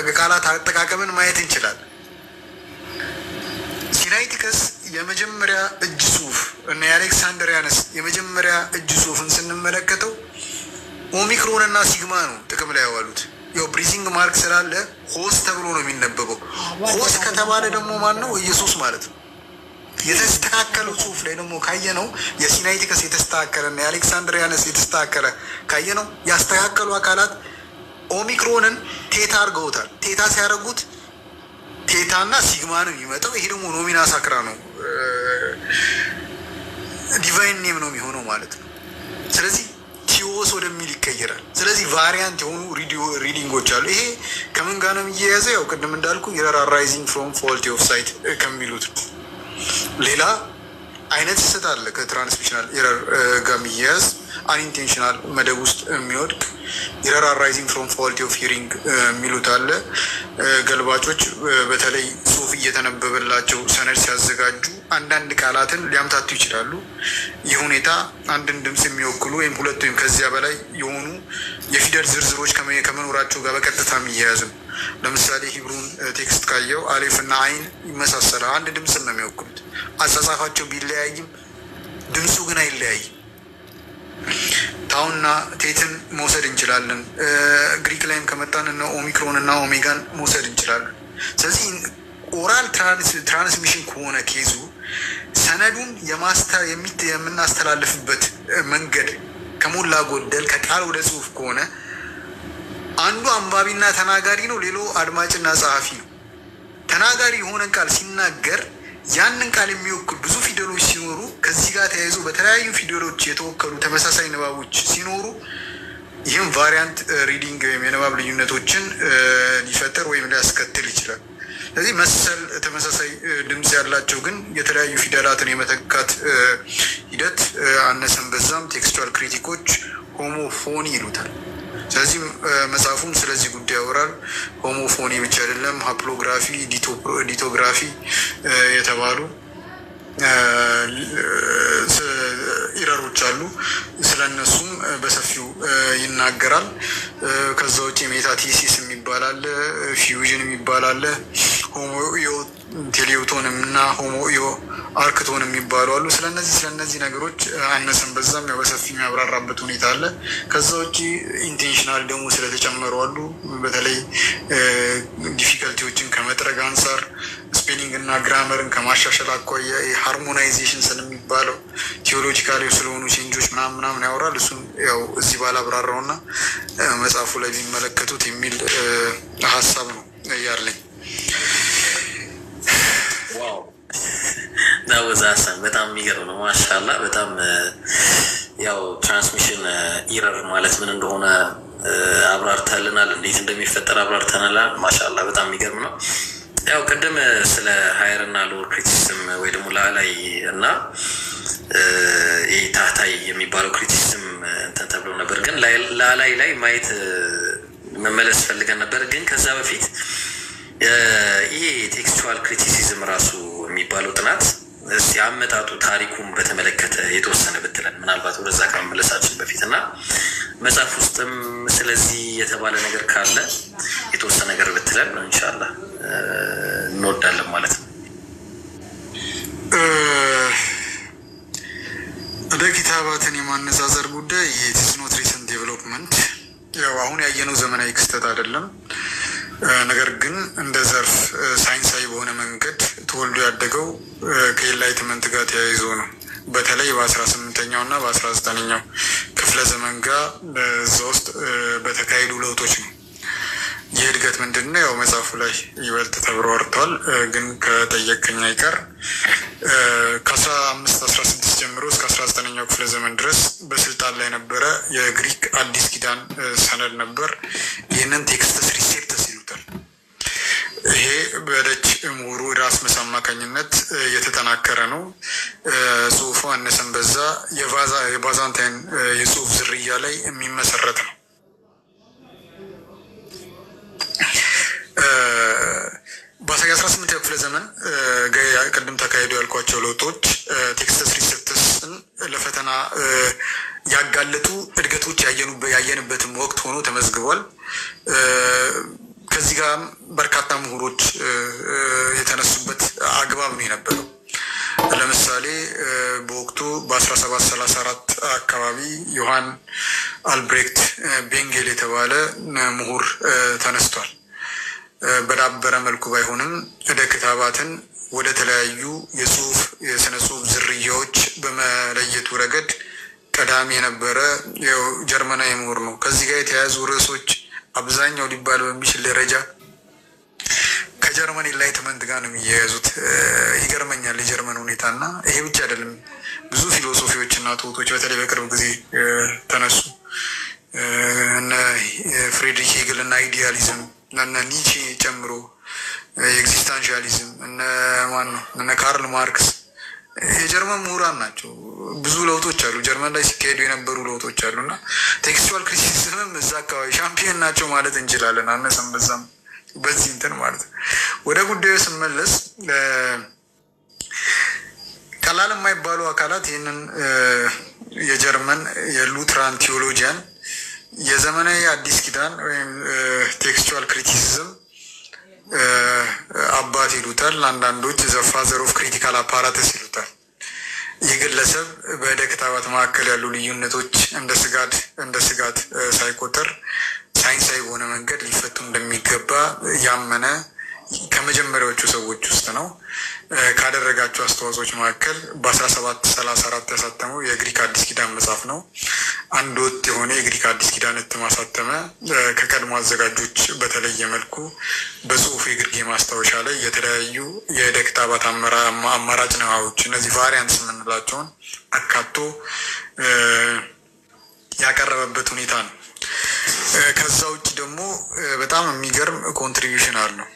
የቃላት አጠቃቀምን ማየት እንችላለን። ሲናይቲከስ የመጀመሪያ እጅ ጽሁፍ እና የአሌክሳንድሪያንስ የመጀመሪያ እጅ ጽሁፍን ስንመለከተው ኦሚክሮን እና ሲግማ ነው ጥቅም ላይ ያዋሉት። ያው ብሪዚንግ ማርክ ስላለ ሆስ ተብሎ ነው የሚነበበው። ሆስ ከተባለ ደግሞ ማን ነው? ኢየሱስ ማለት ነው። የተስተካከለው ጽሁፍ ላይ ደግሞ ካየነው የሲናይቲከስ የተስተካከለ እና የአሌክሳንድሪያንስ የተስተካከለ ካየነው ያስተካከሉ አካላት ኦሚክሮንን ቴታ አድርገውታል። ቴታ ሲያደርጉት ቴታ እና ሲግማ ነው የሚመጣው። ይሄ ደግሞ ኖሚና ሳክራ ነው፣ ዲቫይን ኔም ነው የሚሆነው ማለት ነው። ስለዚህ ቲዎስ ወደሚል ይቀየራል። ስለዚህ ቫሪያንት የሆኑ ሪዲንጎች አሉ። ይሄ ከምን ጋር ነው የሚያያዘ? ያው ቅድም እንዳልኩ ኢረር አራይዚንግ ፍሮም ፋልቲ ኦፍ ሳይት ከሚሉት ሌላ አይነት ስህተት አለ። ከትራንስሚሽናል ኢረር ጋር የሚያያዝ አንኢንቴንሽናል መደብ ውስጥ የሚወድቅ ኢረር አራይዚንግ ፍሮም ፋልቲ ኦፍ ሂሪንግ የሚሉት አለ። ገልባጮች በተለይ ጽሁፍ እየተነበበላቸው ሰነድ ሲያዘጋጁ አንዳንድ ቃላትን ሊያምታቱ ይችላሉ። ይህ ሁኔታ አንድን ድምፅ የሚወክሉ ወይም ሁለት ወይም ከዚያ በላይ የሆኑ የፊደል ዝርዝሮች ከመኖራቸው ጋር በቀጥታ የሚያያዝ ነው። ለምሳሌ ሂብሩን ቴክስት ካየው አሌፍ እና አይን ይመሳሰላል። አንድ ድምፅ ነው የሚወክሉት። አጻጻፋቸው ቢለያይም ድምፁ ግን አይለያይም። ታውና ቴትን መውሰድ እንችላለን። ግሪክ ላይም ከመጣን እና ኦሚክሮን እና ኦሜጋን መውሰድ እንችላለን። ስለዚህ ኦራል ትራንስሚሽን ከሆነ ኬዙ ሰነዱን የምናስተላልፍበት መንገድ ከሞላ ጎደል ከቃል ወደ ጽሁፍ ከሆነ አንዱ አንባቢና ተናጋሪ ነው፣ ሌላው አድማጭና ጸሐፊ ነው። ተናጋሪ የሆነን ቃል ሲናገር ያንን ቃል የሚወክሉ ብዙ ፊደሎች ሲኖሩ ከዚህ ጋር ተያይዞ በተለያዩ ፊደሎች የተወከሉ ተመሳሳይ ንባቦች ሲኖሩ ይህም ቫሪያንት ሪዲንግ ወይም የንባብ ልዩነቶችን ሊፈጠር ወይም ሊያስከትል ይችላል። ስለዚህ መሰል ተመሳሳይ ድምፅ ያላቸው ግን የተለያዩ ፊደላትን የመተካት ሂደት አነሰን በዛም ቴክስቹዋል ክሪቲኮች ሆሞፎኒ ይሉታል። ስለዚህ መጽሐፉም ስለዚህ ጉዳይ ያወራል። ሆሞፎኒ ብቻ አይደለም፣ ሀፕሎግራፊ፣ ሊቶግራፊ የተባሉ ኢረሮች አሉ። ስለነሱም በሰፊው ይናገራል። ከዛ ውጭ ሜታቲሲስ የሚባል አለ፣ ፊውዥን የሚባል አለ፣ ሆሞኢዮ ቴሌውቶንም እና ሆሞኢዮ አርክቶን የሚባሉ አሉ። ስለነዚህ ነገሮች አነሰን በዛም ያው በሰፊ የሚያብራራበት ሁኔታ አለ። ከዛ ውጭ ኢንቴንሽናል ደግሞ ስለተጨመሩ አሉ። በተለይ ዲፊከልቲዎችን ከመጥረግ አንጻር ስፔሊንግ እና ግራመርን ከማሻሻል አኳያ ሃርሞናይዜሽን ስለሚባለው ቴዎሎጂካሊ ስለሆኑ ቼንጆች ምናምን ያወራል። እሱም ያው እዚህ ባላብራራው እና መጽሐፉ ላይ ቢመለከቱት የሚል ሀሳብ ነው ያለኝ። ናወዛሰን በጣም የሚገርም ነው። ማሻላ በጣም ያው ትራንስሚሽን ኢረር ማለት ምን እንደሆነ አብራርተልናል። እንዴት እንደሚፈጠር አብራርተናል። ማሻላ በጣም የሚገርም ነው። ያው ቅድም ስለ ሀየር እና ሎወር ክሪቲሲዝም ወይ ደግሞ ላላይ እና ታህታይ የሚባለው ክሪቲሲዝም እንትን ተብሎ ነበር። ግን ላላይ ላይ ማየት መመለስ ፈልገን ነበር። ግን ከዛ በፊት ይሄ ቴክስቹዋል ክሪቲሲዝም ራሱ የሚባለው ጥናት እስቲ አመጣጡ ታሪኩን በተመለከተ የተወሰነ ብትለን፣ ምናልባት ወደዛ ከመመለሳችን በፊት እና መጽሐፍ ውስጥም ስለዚህ የተባለ ነገር ካለ የተወሰነ ነገር ብትለን ኢንሻላህ እንወዳለን ማለት ነው። ወደ ኪታባትን የማነጻጸር ጉዳይ ኢትስ ኖት ሪሰንት ዴቨሎፕመንት፣ ያው አሁን ያየነው ዘመናዊ ክስተት አይደለም። ነገር ግን እንደ ዘርፍ ሳይንሳዊ በሆነ መንገድ ተወልዶ ያደገው ከኤንላይትመንት ጋር ተያይዞ ነው። በተለይ በ18ኛው እና በ19ኛው ክፍለ ዘመን ጋር እዛ ውስጥ በተካሄዱ ለውጦች ነው። ይህ እድገት ምንድን ነው? ያው መጽሐፉ ላይ ይበልጥ ተብራርቷል። ግን ከጠየቀኝ አይቀር ከ1516 ጀምሮ እስከ 19ኛው ክፍለ ዘመን ድረስ በስልጣን ላይ ነበረ የግሪክ አዲስ ኪዳን ሰነድ ነበር። ይህንን ቴክስተስ ሪሴፕተስ ይሉታል። ይሄ በደች ምሁሩ ራስመስ አማካኝነት የተጠናከረ ነው። ጽሁፉ አነሰን በዛ የባዛንታይን የጽሁፍ ዝርያ ላይ የሚመሰረት ነው። በ18ኛው ክፍለ ዘመን ቅድም ተካሂዱ ያልኳቸው ለውጦች ቴክስተስ ሪሴፕተስን ለፈተና ያጋለጡ እድገቶች ያየንበትም ወቅት ሆኖ ተመዝግቧል። ከዚህ ጋር በርካታ ምሁሮች የተነሱበት አግባብ ነው የነበረው። ለምሳሌ በወቅቱ በ1734 አካባቢ ዮሐን አልብሬክት ቤንጌል የተባለ ምሁር ተነስቷል። በዳበረ መልኩ ባይሆንም እደ ክታባትን ወደ ተለያዩ የስነ ጽሁፍ ዝርያዎች በመለየቱ ረገድ ቀዳሚ የነበረ ጀርመናዊ ምሁር ነው። ከዚህ ጋር የተያያዙ ርዕሶች አብዛኛው ሊባል በሚችል ደረጃ ከጀርመን ኢንላይትመንት ጋር ነው የሚያያዙት። ይገርመኛል የጀርመን ሁኔታ እና ይሄ ብቻ አይደለም። ብዙ ፊሎሶፊዎች እና ትውቶች በተለይ በቅርብ ጊዜ ተነሱ። እነ ፍሬድሪክ ሄግል እና አይዲያሊዝም እነ ኒቼ ጨምሮ ኤግዚስታንሻሊዝም እነ ካርል ማርክስ የጀርመን ምሁራን ናቸው። ብዙ ለውጦች አሉ፣ ጀርመን ላይ ሲካሄዱ የነበሩ ለውጦች አሉ እና ቴክስቹዋል ክሪቲሲዝምም እዛ አካባቢ ሻምፒዮን ናቸው ማለት እንችላለን። አነሰም በዛም በዚህ እንትን ማለት ነው። ወደ ጉዳዩ ስመለስ ቀላል የማይባሉ አካላት ይህንን የጀርመን የሉትራን ቴዎሎጂያን የዘመናዊ አዲስ ኪዳን ወይም ቴክስቹዋል ክሪቲሲዝም አባት ይሉታል። አንዳንዶች ዘ ፋዘር ኦፍ ክሪቲካል አፓራተስ ይሉታል። ይህ ግለሰብ በእደ ክታባት መካከል ያሉ ልዩነቶች እንደ ስጋት ሳይቆጠር ሳይንሳዊ በሆነ መንገድ ሊፈቱ እንደሚገባ ያመነ ከመጀመሪያዎቹ ሰዎች ውስጥ ነው። ካደረጋቸው አስተዋጽኦች መካከል በ1734 ያሳተመው የግሪክ አዲስ ኪዳን መጽሐፍ ነው። አንድ ወጥ የሆነ የግሪክ አዲስ ኪዳን እትም አሳተመ። ከቀድሞ አዘጋጆች በተለየ መልኩ በጽሁፍ የግርጌ ማስታወሻ ላይ የተለያዩ የእደ ክታባት አማራጭ ንባቦች እነዚህ ቫሪያንትስ የምንላቸውን አካቶ ያቀረበበት ሁኔታ ነው። ከዛ ውጭ ደግሞ በጣም የሚገርም ኮንትሪቢዩሽን አለው።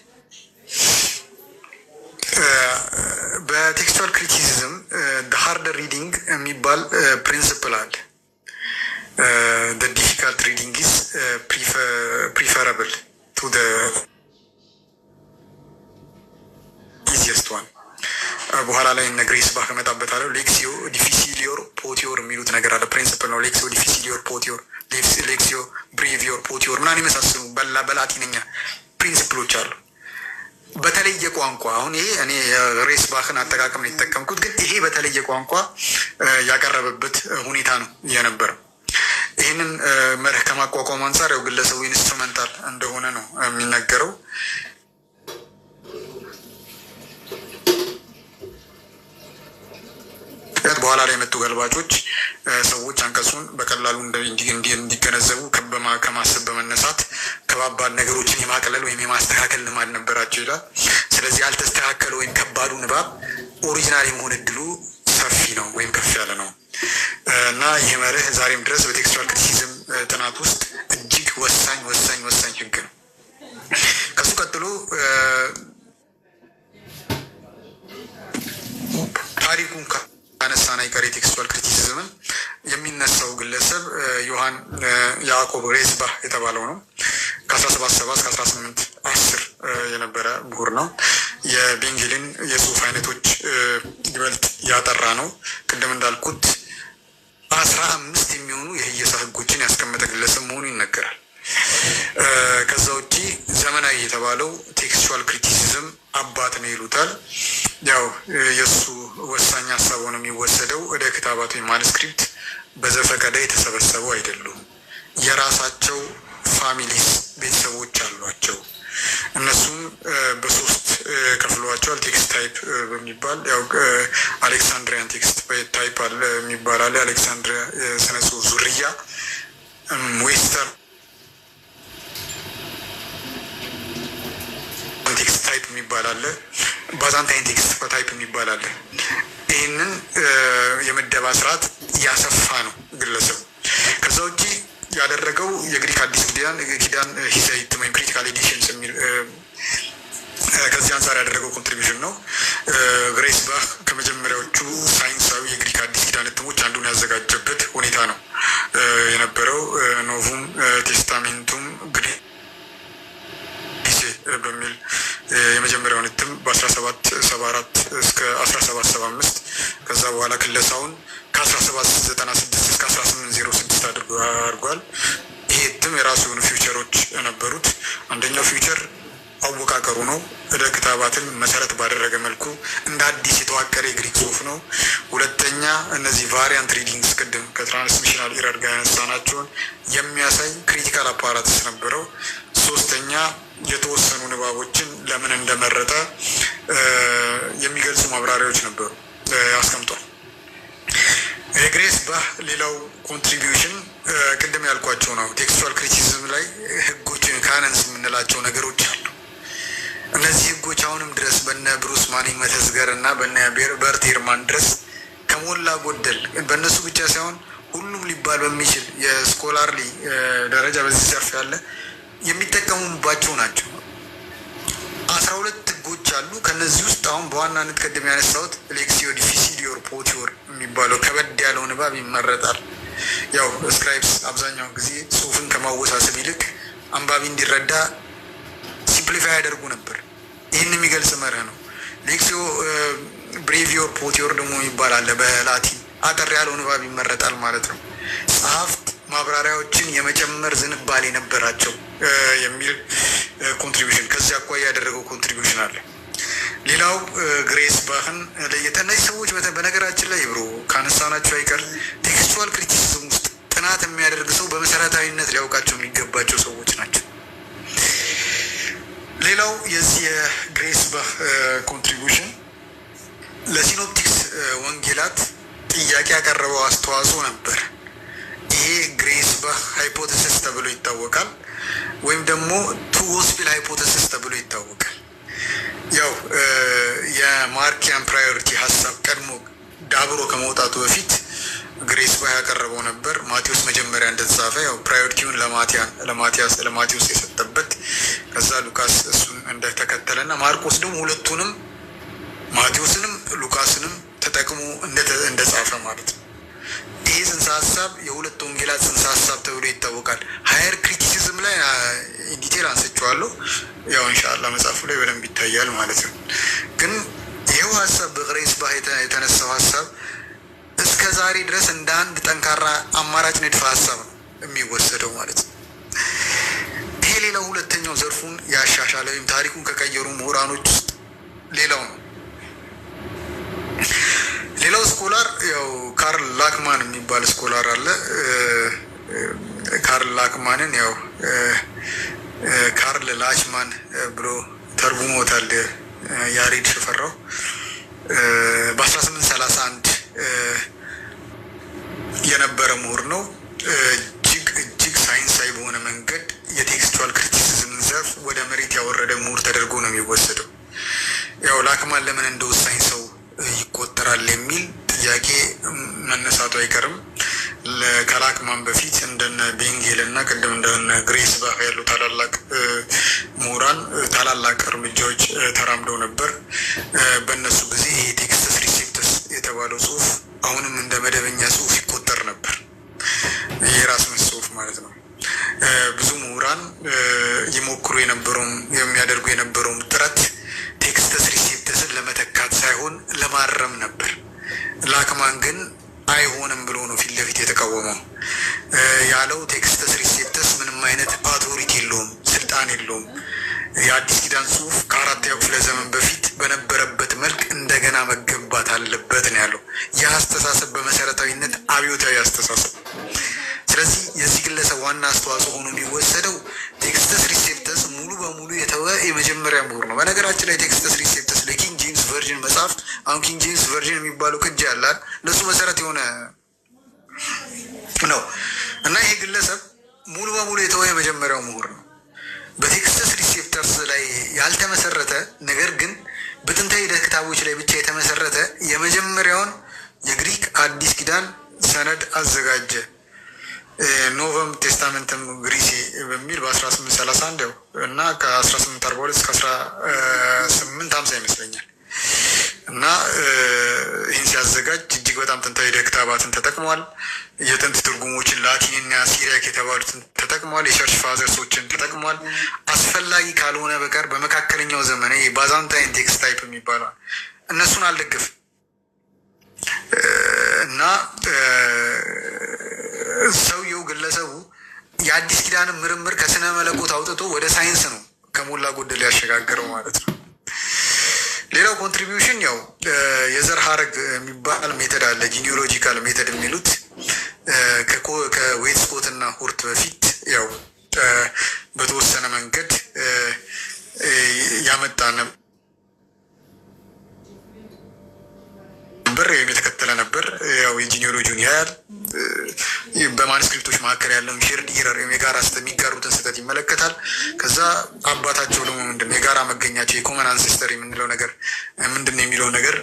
በቴክስቹዋል ክሪቲሲዝም ሃርደር ሪዲንግ የሚባል ፕሪንስፕል አለ። the difficult reading is preferable to the easiest one. በኋላ ላይ እነ ግሬስ ባህ ከመጣበታለሁ። ሌክሲዮ ዲፊሲሊዮር ፖቲዮር የሚሉት ነገር አለ። ፕሪንስፕል ነው። ሌክሲዮ ዲፊሲሊዮር ፖቲዮር፣ ሌክሲዮ ብሬቪዮር ፖቲዮር ምናምን የመሳሰሉ በላቲንኛ ፕሪንስፕሎች አሉ። በተለየ ቋንቋ አሁን ይሄ እኔ ግሬስ ባህን አጠቃቀም ነው የተጠቀምኩት፣ ግን ይሄ በተለየ ቋንቋ ያቀረበበት ሁኔታ ነው የነበረው። ይህንን መርህ ከማቋቋም አንጻር ያው ግለሰቡ ኢንስትሩመንታል እንደሆነ ነው የሚነገረው። በኋላ ላይ የመጡ ገልባጮች ሰዎች አንቀጹን በቀላሉ እንዲገነዘቡ ከማሰብ በመነሳት ከባባድ ነገሮችን የማቅለል ወይም የማስተካከል ልማድ ነበራቸው ይላል። ስለዚህ ያልተስተካከለ ወይም ከባዱ ንባብ ኦሪጂናል የመሆን እድሉ ሰፊ ነው ወይም ከፍ ያለ ነው እና ይህ መርህ ዛሬም ድረስ በቴክስቹዋል ክሪቲሲዝም ጥናት ውስጥ እጅግ ወሳኝ ህግ ነው። ከሱ ቀጥሎ ታሪኩን አነሳና ይቀር የቴክስቹዋል ክሪቲሲዝምን የሚነሳው ግለሰብ ዮሐን ያዕቆብ ሬስባህ የተባለው ነው። ከ1770 እስከ 1810 የነበረ ምሁር ነው። የቤንጌልን የጽሁፍ አይነቶች ይበልጥ ያጠራ ነው። ቅድም እንዳልኩት 15 የሚሆኑ የህየሳ ህጎችን ያስቀመጠ ግለሰብ መሆኑ ይነገራል። ከዛ ውጪ ዘመናዊ የተባለው ቴክስቹዋል ክሪቲሲዝም አባት ነው ይሉታል። ያው የእሱ ወሳኝ ሀሳብ ሆኖ የሚወሰደው ወደ ክታባት ወይም ማኑስክሪፕት በዘፈቀደ የተሰበሰቡ አይደሉም። የራሳቸው ፋሚሊስ ቤተሰቦች አሏቸው። እነሱም በሶስት ከፍሏቸዋል። ቴክስት ታይፕ በሚባል ያው አሌክሳንድሪያን ቴክስት ታይፕ አለ የሚባል አለ። አሌክሳንድሪያ ስነ ጽሁፍ ዙርያ፣ ዌስተርን ቴክስት ታይፕ የሚባል አለ፣ ባዛንታይን ቴክስት ታይፕ የሚባል አለ። ይህንን የምደባ ስርዓት እያሰፋ ነው ግለሰቡ። ከዛ ውጭ ያደረገው የግሪክ አዲስ ኪዳን ሂሳይት ወይም ክሪቲካል ኤዲሽንስ የሚል ከዚህ አንጻር ያደረገው ኮንትሪቢሽን ነው። ግሬስ ባህ ከመጀመሪያዎቹ ሳይንሳዊ የግሪክ አዲስ ኪዳን እትሞች አንዱን ያዘጋጀበት ሁኔታ ነው የነበረው። ኖቭም ቴስታሜንቱም ግሪሴ በሚል የመጀመሪያውን እትም በ1774 እስከ 1775 ከዛ በኋላ ክለሳውን ከ1796 እስከ 1806 አድርጓል። ይሄ እትም የራሱ የሆኑ ፊውቸሮች ነበሩት። አንደኛው ፊውቸር አወቃቀሩ ነው። ወደ ክታባትን መሰረት ባደረገ መልኩ እንደ አዲስ የተዋቀረ የግሪክ ጽሁፍ ነው። ሁለተኛ እነዚህ ቫሪያንት ሪዲንግስ ቅድም ከትራንስሚሽናል ኢረር ጋር ያነሳናቸውን የሚያሳይ ክሪቲካል አፓራትስ ነበረው። ሶስተኛ የተወሰኑ ንባቦችን ለምን እንደመረጠ የሚገልጹ ማብራሪያዎች ነበሩ አስቀምጧል። የግሬስ ባህ ሌላው ኮንትሪቢዩሽን ቅድም ያልኳቸው ነው። ቴክስቹዋል ክሪቲሲዝም ላይ ህጎችን ካነንስ የምንላቸው ነገሮች አሉ። እነዚህ ህጎች አሁንም ድረስ በነ ብሩስ ማኒንግ መተዝገር እና በነ በርት ሄርማን ድረስ ከሞላ ጎደል በእነሱ ብቻ ሳይሆን ሁሉም ሊባል በሚችል የስኮላርሊ ደረጃ በዚህ ዘርፍ ያለ የሚጠቀሙባቸው ናቸው። 12 ህጎች አሉ። ከነዚህ ውስጥ አሁን በዋናነት ቀደም ያነሳሁት ሌክሲዮ ዲፊሲሊዮር ፖቲዮር የሚባለው ከበድ ያለው ንባብ ይመረጣል። ያው ስክራይብስ አብዛኛውን ጊዜ ጽሁፍን ከማወሳሰብ ይልቅ አንባቢ እንዲረዳ ሲምፕሊፋይ ያደርጉ ነበር። ይህን የሚገልጽ መርህ ነው። ሌክሲዮ ብሬቪዮር ፖቲዮር ደግሞ ይባላል። በላቲን አጠር ያለው ንባብ ይመረጣል ማለት ነው። ጸሐፍት ማብራሪያዎችን የመጨመር ዝንባሌ ነበራቸው የሚል ኮንትሪቢሽን ከዚህ አኳያ ያደረገው ኮንትሪቢሽን አለ። ሌላው ግሬስ ባህን ለየት እነዚህ ሰዎች በነገራችን ላይ ብሮ ካነሳናቸው አይቀር ቴክስቹዋል ክሪቲሲዝም ውስጥ ጥናት የሚያደርግ ሰው በመሰረታዊነት ሊያውቃቸው የሚገባቸው ሰዎች ናቸው። ሌላው የዚህ የግሬስ ባህ ኮንትሪቢሽን ለሲኖፕቲክስ ወንጌላት ጥያቄ ያቀረበው አስተዋጽኦ ነበር። ይሄ ግሬስ ባህ ሃይፖቴሲስ ተብሎ ይታወቃል፣ ወይም ደግሞ ቱ ጎስፔል ሃይፖቴሲስ ተብሎ ይታወቃል። ያው የማርኪያን ፕራዮሪቲ ሀሳብ ቀድሞ ዳብሮ ከመውጣቱ በፊት ግሬስ ባህ ያቀረበው ነበር። ማቴዎስ መጀመሪያ እንደተጻፈ ያው ፕራዮሪቲውን ለማቴዎስ የሰጠበት፣ ከዛ ሉቃስ እሱን እንደተከተለና ማርቆስ ደግሞ ሁለቱንም ማቴዎስንም ሉቃስንም ተጠቅሞ እንደጻፈ ማለት ነው። ይሄ ጽንሰ ሀሳብ የሁለት ወንጌላት ጽንሰ ሀሳብ ተብሎ ይታወቃል። ሃየር ክሪቲሲዝም ላይ ዲቴል አንስቼዋለሁ። ያው ኢንሻአላህ መጽሐፉ ላይ በደንብ ይታያል ማለት ነው። ግን ይሄው ሀሳብ በቅሬስ ባህ የተነሳው ሀሳብ እስከ ዛሬ ድረስ እንደ አንድ ጠንካራ አማራጭ ንድፈ ሀሳብ ነው የሚወሰደው ማለት ነው። ይሄ ሌላው ሁለተኛው ዘርፉን ያሻሻለ ወይም ታሪኩን ከቀየሩ ምሁራኖች ውስጥ ሌላው ነው። ሌላው ስኮላር ያው ካርል ላክማን የሚባል ስኮላር አለ። ካርል ላክማንን ያው ካርል ላችማን ብሎ ተርጉሞታል ያሬድ ሽፈራው። በ1831 የነበረ ምሁር ነው። እጅግ ሳይንሳዊ በሆነ መንገድ የቴክስቹዋል ክሪቲሲዝም ዘርፍ ወደ መሬት ያወረደ ምሁር ተደርጎ ነው የሚወሰደው። ያው ላክማን ለምን እንደ ወሳኝ ሰው ይቆጠራል የሚል ጥያቄ መነሳቱ አይቀርም። ከላክማን በፊት እንደነ ቤንጌል እና ቅድም እንደነ ግሬስ ባህ ያሉ ታላላቅ ምሁራን ታላላቅ እርምጃዎች ተራምደው ነበር። በእነሱ ጊዜ ይሄ ቴክስተስ ሪሴፕተስ የተባለው ጽሁፍ አሁንም እንደ መደበኛ ጽሁፍ ይቆጠር ነበር። የራስ መስ ጽሁፍ ማለት ነው። ብዙ ምሁራን ይሞክሩ የነበረውም የሚያደርጉ የነበረውም ጥረት ቴክስተስ ሪሴፕተስን ለመተካት ሳይሆን ለማረም ነበር። ላክማን ግን አይሆንም ብሎ ነው ፊት ለፊት የተቃወመው። ያለው ቴክስተስ ሪሴፕተስ ምንም አይነት አውቶሪቲ የለውም፣ ስልጣን የለውም። የአዲስ ኪዳን ጽሁፍ ከ4ኛው ክፍለ ዘመን በፊት በነበረበት መልክ እንደገና መገንባት አለበት ነው ያለው። ይህ አስተሳሰብ በመሰረታዊነት አብዮታዊ አስተሳሰብ። ስለዚህ የዚህ ግለሰብ ዋና አስተዋጽኦ ሆኖ የሚወሰደው ቴክስተስ ሪሴፕተስ ሙሉ በሙሉ የተወ የመጀመሪያ ምሁር ነው። በነገራችን ላይ ቴክስተስ ሪሴፕተስ ለኪንግ ጄምስ ቨርዥን መጽሐፍ አሁን ኪንግ ጄምስ ቨርዥን የሚባለው ቅጂ ያላል ለሱ መሰረት የሆነ ነው እና ይሄ ግለሰብ ሙሉ በሙሉ የተወ የመጀመሪያው ምሁር ነው። በቴክስተስ ሪሴፕተርስ ላይ ያልተመሰረተ ነገር ግን በጥንታዊ ክታቦች ላይ ብቻ የተመሰረተ የመጀመሪያውን የግሪክ አዲስ ኪዳን ሰነድ አዘጋጀ። ኖቨም ቴስታመንትም ግሪሲ በሚል በ1831 እና ከ1842 እስከ 1850 ይመስለኛል እና ይህን ሲያዘጋጅ እጅግ በጣም ጥንታዊ ክታባትን ተጠቅሟል። የጥንት ትርጉሞችን ላቲንና ሲሪያክ የተባሉትን ተጠቅሟል። የቸርች ፋዘርሶችን ተጠቅሟል። አስፈላጊ ካልሆነ በቀር በመካከለኛው ዘመን ባዛንታይን ቴክስት ታይፕ የሚባለዋል እነሱን አልደግፍም እና ሰውየው ግለሰቡ የአዲስ ኪዳንን ምርምር ከስነ መለኮት አውጥቶ ወደ ሳይንስ ነው ከሞላ ጎደል ያሸጋገረው ማለት ነው። ሌላው ኮንትሪቢዩሽን ያው የዘር ሀረግ የሚባል ሜተድ አለ፣ ጂኒዮሎጂካል ሜተድ የሚሉት ከዌትስኮት እና ሁርት በፊት ያው በተወሰነ መንገድ ያመጣ ነበር ወይም የተከተለ ነበር። ያው የጂኒዮሎጂውን ያያል። በማንስክሪፕቶች መካከል ያለውን ሼርድ ኢረር ወይም የጋራ የሚጋሩትን ስህተት ይመለከታል። ከዛ አባታቸው ደግሞ ምንድነው የጋራ መገኛቸው የኮመን አንሴስተር የምንለው ነገር ምንድነው የሚለው ነገር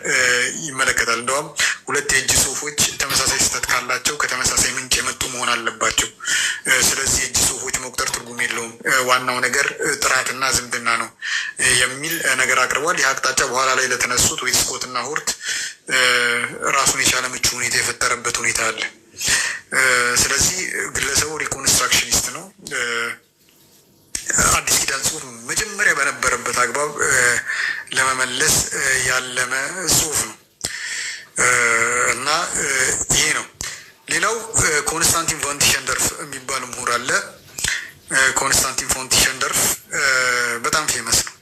ይመለከታል። እንደውም ሁለት የእጅ ጽሁፎች ተመሳሳይ ስህተት ካላቸው ከተመሳሳይ ምንጭ የመጡ መሆን አለባቸው። ስለዚህ የእጅ ጽሁፎች መቁጠር ትርጉም የለውም፣ ዋናው ነገር ጥራትና ዝምድና ነው የሚል ነገር አቅርቧል። ይህ አቅጣጫ በኋላ ላይ ለተነሱት ዌትስኮት እና ሁርት ራሱን የቻለ ምቹ ሁኔታ የፈጠረበት ሁኔታ አለ። ስለዚህ ግለሰቡ ሪኮንስትራክሽኒስት ነው። አዲስ ኪዳን ጽሁፍ መጀመሪያ በነበረበት አግባብ ለመመለስ ያለመ ጽሁፍ ነው እና ይሄ ነው። ሌላው ኮንስታንቲን ፎን ቲሸንደርፍ የሚባል ምሁር አለ። ኮንስታንቲን ፎን ቲሸንደርፍ በጣም ፌመስ ነው።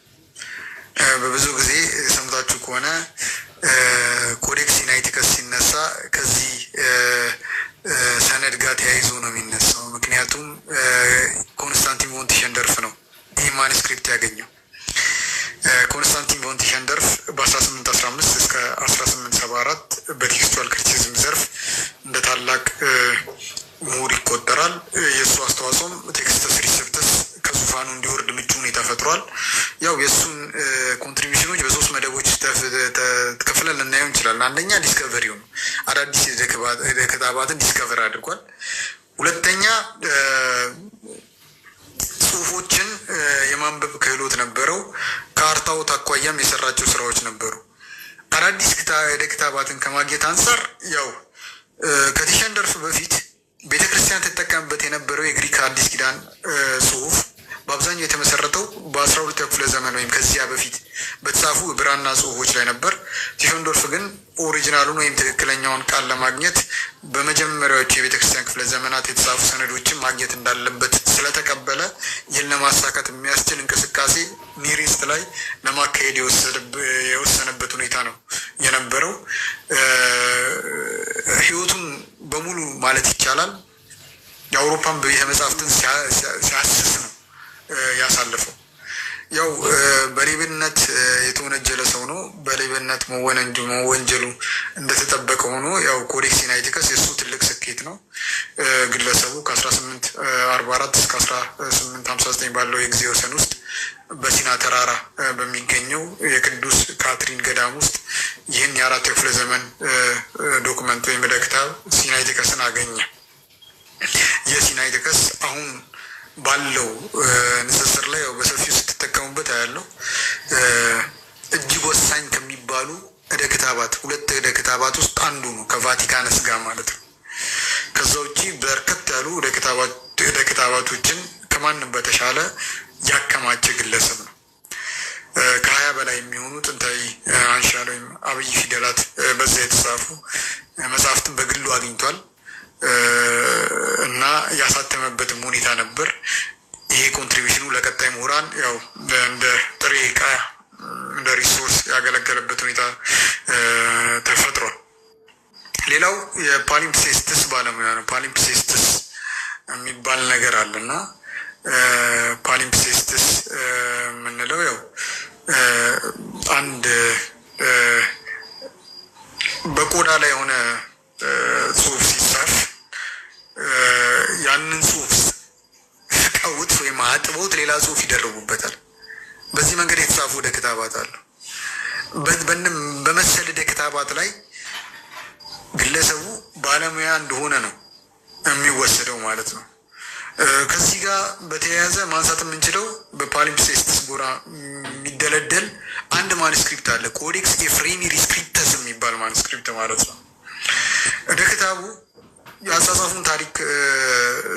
በብዙ ጊዜ ሰምታችሁ ከሆነ ኮዴክስ ሲናይቲከስ ሲነሳ ከዚህ ሰነድ ጋር ተያይዞ ነው የሚነሳው። ምክንያቱም ኮንስታንቲን ፎን ቲሸንደርፍ ነው ይህ ማኑስክሪፕት ያገኘው። ኮንስታንቲን ፎን ቲሸንደርፍ በ1815 እስከ 1874 በቴክስቹዋል ክሪቲሲዝም ዘርፍ እንደ ታላቅ ምሁር ይቆጠራል። የእሱ አስተዋጽኦም ቴክስተስ ሪሴፕተስ ከዙፋኑ እንዲወርድ ምቹ ሁኔታ ፈጥሯል። ያው የእሱን ኮንትሪቢሽኖች በሶስት መደቦች ተከፍለን ልናየው እንችላለን። አንደኛ ዲስከቨሪው ነው፣ አዳዲስ ክታባትን ዲስከቨር አድርጓል። ሁለተኛ ጽሁፎችን የማንበብ ክህሎት ነበረው። ከአርታው አኳያም የሰራቸው ስራዎች ነበሩ። አዳዲስ ክታባትን ከማግኘት አንጻር ያው ከቲሸንደርፍ በፊት ቤተክርስቲያን ተጠቀምበት የነበረው የግሪክ አዲስ ኪዳን ጽሁፍ በአብዛኛው የተመሰረተው በ12ኛው ክፍለ ዘመን ወይም ከዚያ በፊት በተጻፉ ብራና ጽሁፎች ላይ ነበር። ቲሸንዶርፍ ግን ኦሪጂናሉን ወይም ትክክለኛውን ቃል ለማግኘት በመጀመሪያዎቹ የቤተክርስቲያን ክፍለ ዘመናት የተጻፉ ሰነዶችን ማግኘት እንዳለበት ስለተቀበለ ይህን ለማሳካት የሚያስችል እንቅስቃሴ ኒሪስት ላይ ለማካሄድ የወሰነበት ሁኔታ ነው የነበረው። ህይወቱን በሙሉ ማለት ይቻላል የአውሮፓን ቤተ መጻሕፍትን ሲያስስ ነው ያሳለፈው። ያው በሌብነት የተወነጀለ ሰው ነው። በሌብነት መወንጀሉ እንደተጠበቀ ሆኖ ያው ኮዴክስ ሲናይቲከስ የእሱ ትልቅ ስኬት ነው። ግለሰቡ ከ1844 እስከ 1859 ባለው የጊዜ ወሰን ውስጥ በሲና ተራራ በሚገኘው የቅዱስ ካትሪን ገዳም ውስጥ ይህን የ4ኛው ክፍለ ዘመን ዶክመንት ወይም ክታብ ሲናይቲከስን አገኘ። የሲናይቲከስ አሁን ባለው ንጽጽር ላይ ያው በሰፊው ስትጠቀሙበት ያለው እጅግ ወሳኝ ከሚባሉ ዕደ ክታባት 2 ዕደ ክታባት ውስጥ አንዱ ነው፣ ከቫቲካንስ ጋር ማለት ነው። ከዛ ውጪ በርከት ያሉ ዕደ ክታባቶችን ከማንም በተሻለ ያከማቸ ግለሰብ ነው። ከ20 በላይ የሚሆኑ ጥንታዊ አንሻል ወይም አብይ ፊደላት በዛ የተጻፉ መጽሐፍትን በግሉ አግኝቷል እና ያሳተመበትም ሁኔታ ነበር። ይሄ ኮንትሪቢሽኑ ለቀጣይ ምሁራን ያው እንደ ጥሬ ዕቃ እንደ ሪሶርስ ያገለገለበት ሁኔታ ተፈጥሯል። ሌላው የፓሊምፕሴስትስ ባለሙያ ነው። ፓሊምፕሴስትስ የሚባል ነገር አለና ፓሊምፕሴስትስ የምንለው ያው አንድ በቆዳ ላይ የሆነ ጽሁፍ ሲጻፍ ያንን ጽሁፍ ፍቀውት ወይም አጥበውት ሌላ ጽሁፍ ይደርቡበታል። በዚህ መንገድ የተጻፉ ዕደ ክታባት አሉ። በመሰል ዕደ ክታባት ላይ ግለሰቡ ባለሙያ እንደሆነ ነው የሚወሰደው ማለት ነው። ከዚህ ጋር በተያያዘ ማንሳት የምንችለው በፓሊምፕሴስትስ ጎራ የሚደለደል አንድ ማኑስክሪፕት አለ። ኮዴክስ ኤፍሬሚ ሪስክሪፕተስ የሚባል ማኑስክሪፕት ማለት ነው። ዕደ ክታቡ የአጻጻፉን ታሪክ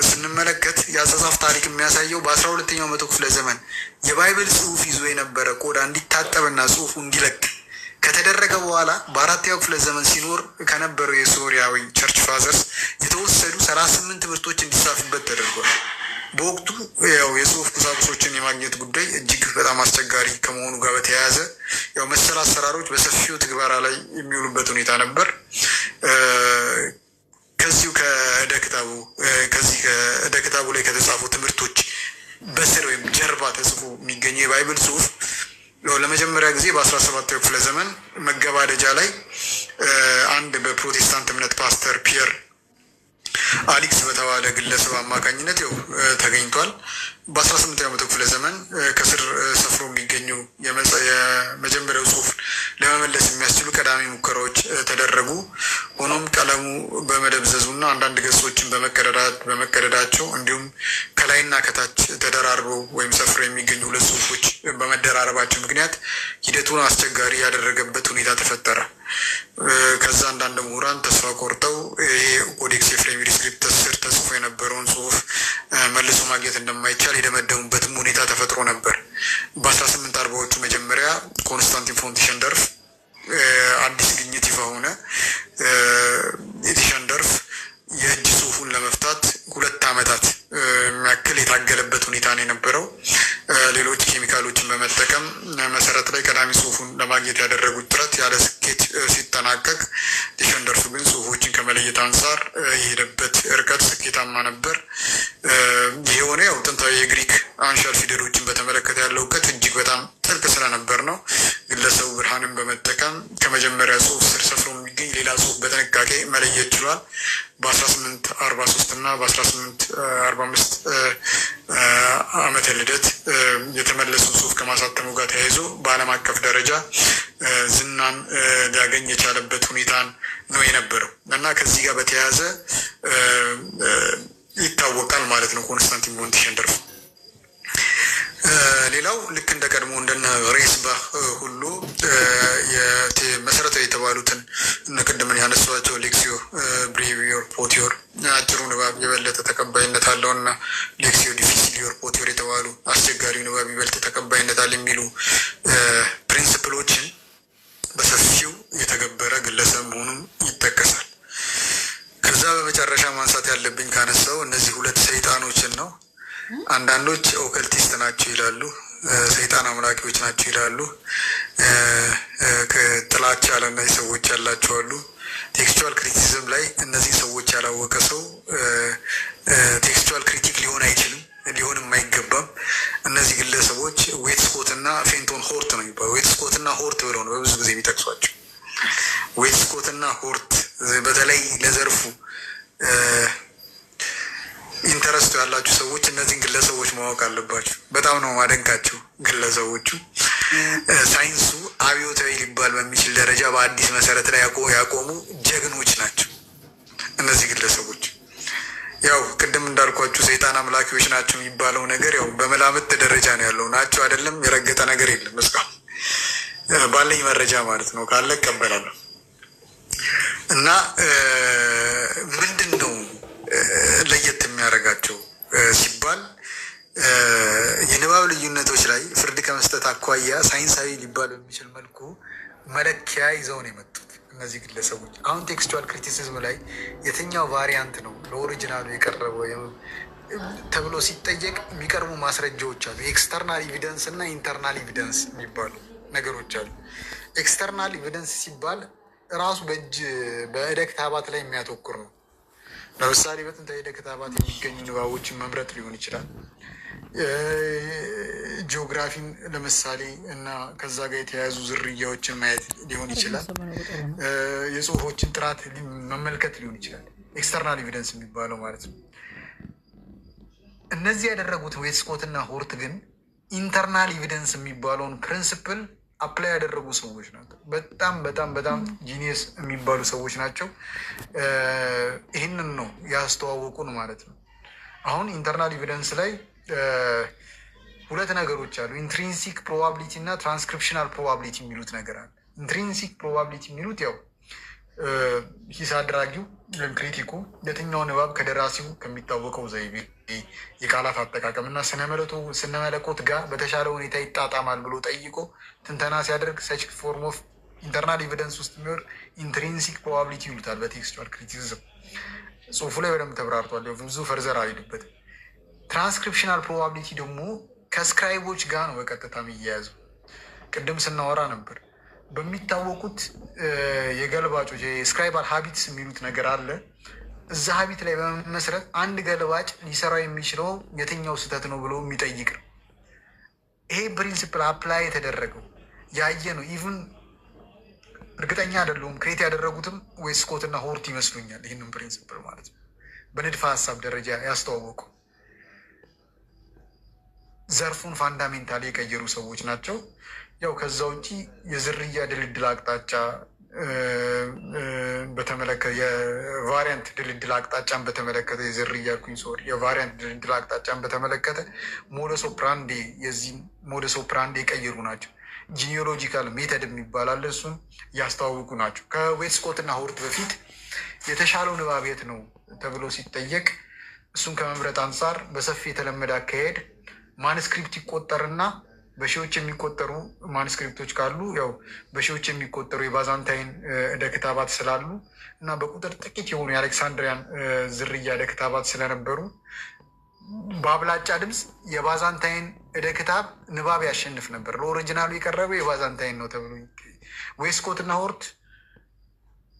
ስንመለከት የአጻጻፍ ታሪክ የሚያሳየው በ12ኛው መቶ ክፍለ ዘመን የባይብል ጽሁፍ ይዞ የነበረ ቆዳ እንዲታጠብና ጽሁፉ እንዲለቅ ከተደረገ በኋላ በ4ኛው ክፍለ ዘመን ሲኖር ከነበረው የሶሪያዊ ቸርች ፋዘርስ የተወሰዱ 38 ትምህርቶች እንዲጻፉበት ተደርጓል። በወቅቱ ያው የጽሁፍ ቁሳቁሶችን የማግኘት ጉዳይ እጅግ በጣም አስቸጋሪ ከመሆኑ ጋር በተያያዘ ያው መሰል አሰራሮች በሰፊው ትግበራ ላይ የሚውሉበት ሁኔታ ነበር። ከዚሁ ከዕደ ክታቡ ላይ ከተጻፉ ትምህርቶች በስር ወይም ጀርባ ተጽፎ የሚገኘው የባይብል ጽሁፍ ለመጀመሪያ ጊዜ በ17ኛው ክፍለ ዘመን መገባደጃ ላይ አንድ በፕሮቴስታንት እምነት ፓስተር ፒየር አሊክስ በተባለ ግለሰብ አማካኝነት ያው ተገኝቷል። በ18ኛው መቶ ክፍለ ዘመን ከስር ሰፍሮ የሚገኙ የመጀመሪያው ጽሁፍ ለመመለስ የሚያስችሉ ቀዳሚ ሙከራዎች ተደረጉ። ሆኖም ቀለሙ በመደብዘዙና አንዳንድ ገጾችን በመቀደዳቸው እንዲሁም ከላይና ከታች ተደራርበው ወይም ሰፍረው የሚገኙ 2 ጽሁፎች በመደራረባቸው ምክንያት ሂደቱን አስቸጋሪ ያደረገበት ሁኔታ ተፈጠረ። ከዛ አንዳንድ ምሁራን ተስፋ ቆርጠው ይሄ ኮዴክስ ኤፍሬሚ ሪስክሪፕተስ ስር ተጽፎ የነበረውን ጽሁፍ መልሶ ማግኘት እንደማይቻል የደመደሙበትም ሁኔታ ተፈጥሮ ነበር። በ1840ዎቹ መጀመሪያ ኮንስታንቲን ፎን ቲሸንደርፍ አዲስ ግኝት ይፋ ሆነ። ቲሸንደርፍ የእጅ ጽሁፉን ለመፍታት 2 ዓመታት የሚያክል የታገለበት ሁኔታ ነው የነበረው። ሌሎች ኬሚካሎችን በመጠቀም መሰረት ላይ ቀዳሚ ጽሁፉን ለማግኘት ያደረጉት ጥረት ያለ ስኬት ሲጠናቀቅ፣ ቲሸንደርፍ ግን ጽሁፎችን ከመለየት አንጻር የሄደበት ርቀት ስኬታማ ነበር። ይህ የሆነ ያው ጥንታዊ የግሪክ አንሻል ፊደሎችን በተመለከተ ያለው እውቀት እጅግ በጣም ጥልቅ ስለነበር ነው። ግለሰቡ ብርሃንን በመጠቀም ከመጀመሪያ ጽሁፍ ስር ሰፍሮ የሚገኝ ሌላ ጽሁፍ በጥንቃቄ መለየት ችሏል። በ1843 እና በ1845 ዓመተ ልደት የተመለሱ ጽሁፍ ከማሳተሙ ጋር ተያይዞ በዓለም አቀፍ ደረጃ ዝናን ሊያገኝ የቻለበት ሁኔታን ነው የነበረው እና ከዚህ ጋር በተያያዘ ይታወቃል ማለት ነው ኮንስታንቲን ፎን ቲሸንደርፍ። ሌላው ልክ እንደ ቀድሞ እንደነ ሬስባህ ሁሉ መሰረታዊ የተባሉትን እነ ቅድምን ያነሷቸው ሌክሲዮ ብሬቪ አንዳንዶች ኦከልቲስት ናቸው ይላሉ፣ ሰይጣን አምላኪዎች ናቸው ይላሉ። ከጥላቻ ለእነዚህ ሰዎች ያላቸው አሉ። ቴክስቹዋል ክሪቲሲዝም ላይ እነዚህ ሰዎች ያላወቀ ሰው ቴክስቹዋል ክሪቲክ ሊሆን አይችልም፣ ሊሆንም አይገባም። እነዚህ ግለሰቦች ዌት ስኮት እና ፌንቶን ሆርት ነው የሚባለው። ዌት ስኮት እና ሆርት ብለው ነው በብዙ ጊዜ የሚጠቅሷቸው። ዌት ስኮት እና ሆርት በተለይ ለዘርፉ ኢንተረስቱ ያላችሁ ሰዎች እነዚህን ግለሰቦች ማወቅ አለባቸው። በጣም ነው ማደንቃቸው ግለሰቦቹ። ሳይንሱ አብዮታዊ ሊባል በሚችል ደረጃ በአዲስ መሰረት ላይ ያቆሙ ጀግኖች ናቸው እነዚህ ግለሰቦች። ያው ቅድም እንዳልኳችሁ ሰይጣን አምላኪዎች ናቸው የሚባለው ነገር ያው በመላምት ደረጃ ነው ያለው። ናቸው አይደለም የረገጠ ነገር የለም እስካሁን ባለኝ መረጃ ማለት ነው። ካለ እቀበላለሁ። እና ምንድን ነው ለየት የሚያደርጋቸው ሲባል የንባብ ልዩነቶች ላይ ፍርድ ከመስጠት አኳያ ሳይንሳዊ ሊባል በሚችል መልኩ መለኪያ ይዘው ነው የመጡት እነዚህ ግለሰቦች። አሁን ቴክስቹዋል ክሪቲሲዝም ላይ የትኛው ቫሪያንት ነው ለኦሪጂናሉ የቀረበው ተብሎ ሲጠየቅ የሚቀርቡ ማስረጃዎች አሉ። ኤክስተርናል ኤቪደንስ እና ኢንተርናል ኤቪደንስ የሚባሉ ነገሮች አሉ። ኤክስተርናል ኤቪደንስ ሲባል ራሱ በእደ ክታባት ላይ የሚያተኩር ነው። ለምሳሌ በጥንታዊ እደ ክታባት የሚገኙ ንባቦችን መምረጥ ሊሆን ይችላል። ጂኦግራፊን ለምሳሌ እና ከዛ ጋር የተያያዙ ዝርያዎችን ማየት ሊሆን ይችላል። የጽሁፎችን ጥራት መመልከት ሊሆን ይችላል። ኤክስተርናል ኤቪደንስ የሚባለው ማለት ነው። እነዚህ ያደረጉት ዌት ስኮት እና ሆርት ግን ኢንተርናል ኤቪደንስ የሚባለውን ፕሪንስፕል አፕላይ ያደረጉ ሰዎች ናቸው። በጣም በጣም በጣም ጂኒየስ የሚባሉ ሰዎች ናቸው። ይህንን ነው ያስተዋወቁን ማለት ነው። አሁን ኢንተርናል ኤቪደንስ ላይ ሁለት ነገሮች አሉ። ኢንትሪንሲክ ፕሮባቢሊቲ እና ትራንስክሪፕሽናል ፕሮባቢሊቲ የሚሉት ነገር አለ። ኢንትሪንሲክ ፕሮባቢሊቲ የሚሉት ያው ሂስ አድራጊው ወይም ክሪቲኩ የትኛው ንባብ ከደራሲው ከሚታወቀው ዘይቤ፣ የቃላት አጠቃቀም እና ስነ መለኮት ጋር በተሻለ ሁኔታ ይጣጣማል ብሎ ጠይቆ ትንተና ሲያደርግ ሰች ፎርም ኦፍ ኢንተርናል ኤቪደንስ ውስጥ የሚወር ኢንትሪንሲክ ፕሮባቢሊቲ ይሉታል በቴክስቹዋል ክሪቲሲዝም። ጽሁፉ ላይ በደንብ ተብራርቷል። ብዙ ፈርዘር አልሄድበትም። ትራንስክሪፕሽናል ፕሮባቢሊቲ ደግሞ ከስክራይቦች ጋር ነው በቀጥታ የሚያያዘው። ቅድም ስናወራ ነበር በሚታወቁት የገልባጮች የስክራይባል ሀቢትስ የሚሉት ነገር አለ። እዛ ሀቢት ላይ በመመስረት አንድ ገልባጭ ሊሰራው የሚችለው የትኛው ስህተት ነው ብሎ የሚጠይቅ ነው። ይሄ ፕሪንሲፕል አፕላይ የተደረገው ያየ ነው። ኢቭን እርግጠኛ አይደለሁም ክሬት ያደረጉትም ዌት ስኮት እና ሆርት ይመስሉኛል። ይህንን ፕሪንሲፕል ማለት ነው በንድፈ ሀሳብ ደረጃ ያስተዋወቁ ዘርፉን ፋንዳሜንታሊ የቀየሩ ሰዎች ናቸው። ያው ከዛ ውጭ የዝርያ ድልድል አቅጣጫ በተመለከተ የቫሪያንት ድልድል አቅጣጫን በተመለከተ የዝርያ የቫሪያንት ድልድል አቅጣጫን በተመለከተ ሞደስ ኦፕራንዴ የዚህ ሞደስ ኦፕራንዴ የቀየሩ ናቸው። ጂኒዮሎጂካል ሜተድ የሚባል አለ። እሱን ያስተዋውቁ ናቸው። ከዌት ስኮት እና ሆርት በፊት የተሻለው ንባብ የት ነው ተብሎ ሲጠየቅ እሱን ከመምረጥ አንጻር በሰፊ የተለመደ አካሄድ ማንስክሪፕት ይቆጠርና በሺዎች የሚቆጠሩ ማንስክሪፕቶች ካሉ ያው በሺዎች የሚቆጠሩ የባዛንታይን እደ ክታባት ስላሉ እና በቁጥር ጥቂት የሆኑ የአሌክሳንድሪያን ዝርያ እደ ክታባት ስለነበሩ በአብላጫ ድምፅ የባዛንታይን እደ ክታብ ንባብ ያሸንፍ ነበር። ለኦሪጂናሉ የቀረበው የባዛንታይን ነው ተብሎ ዌት ስኮት እና ሆርት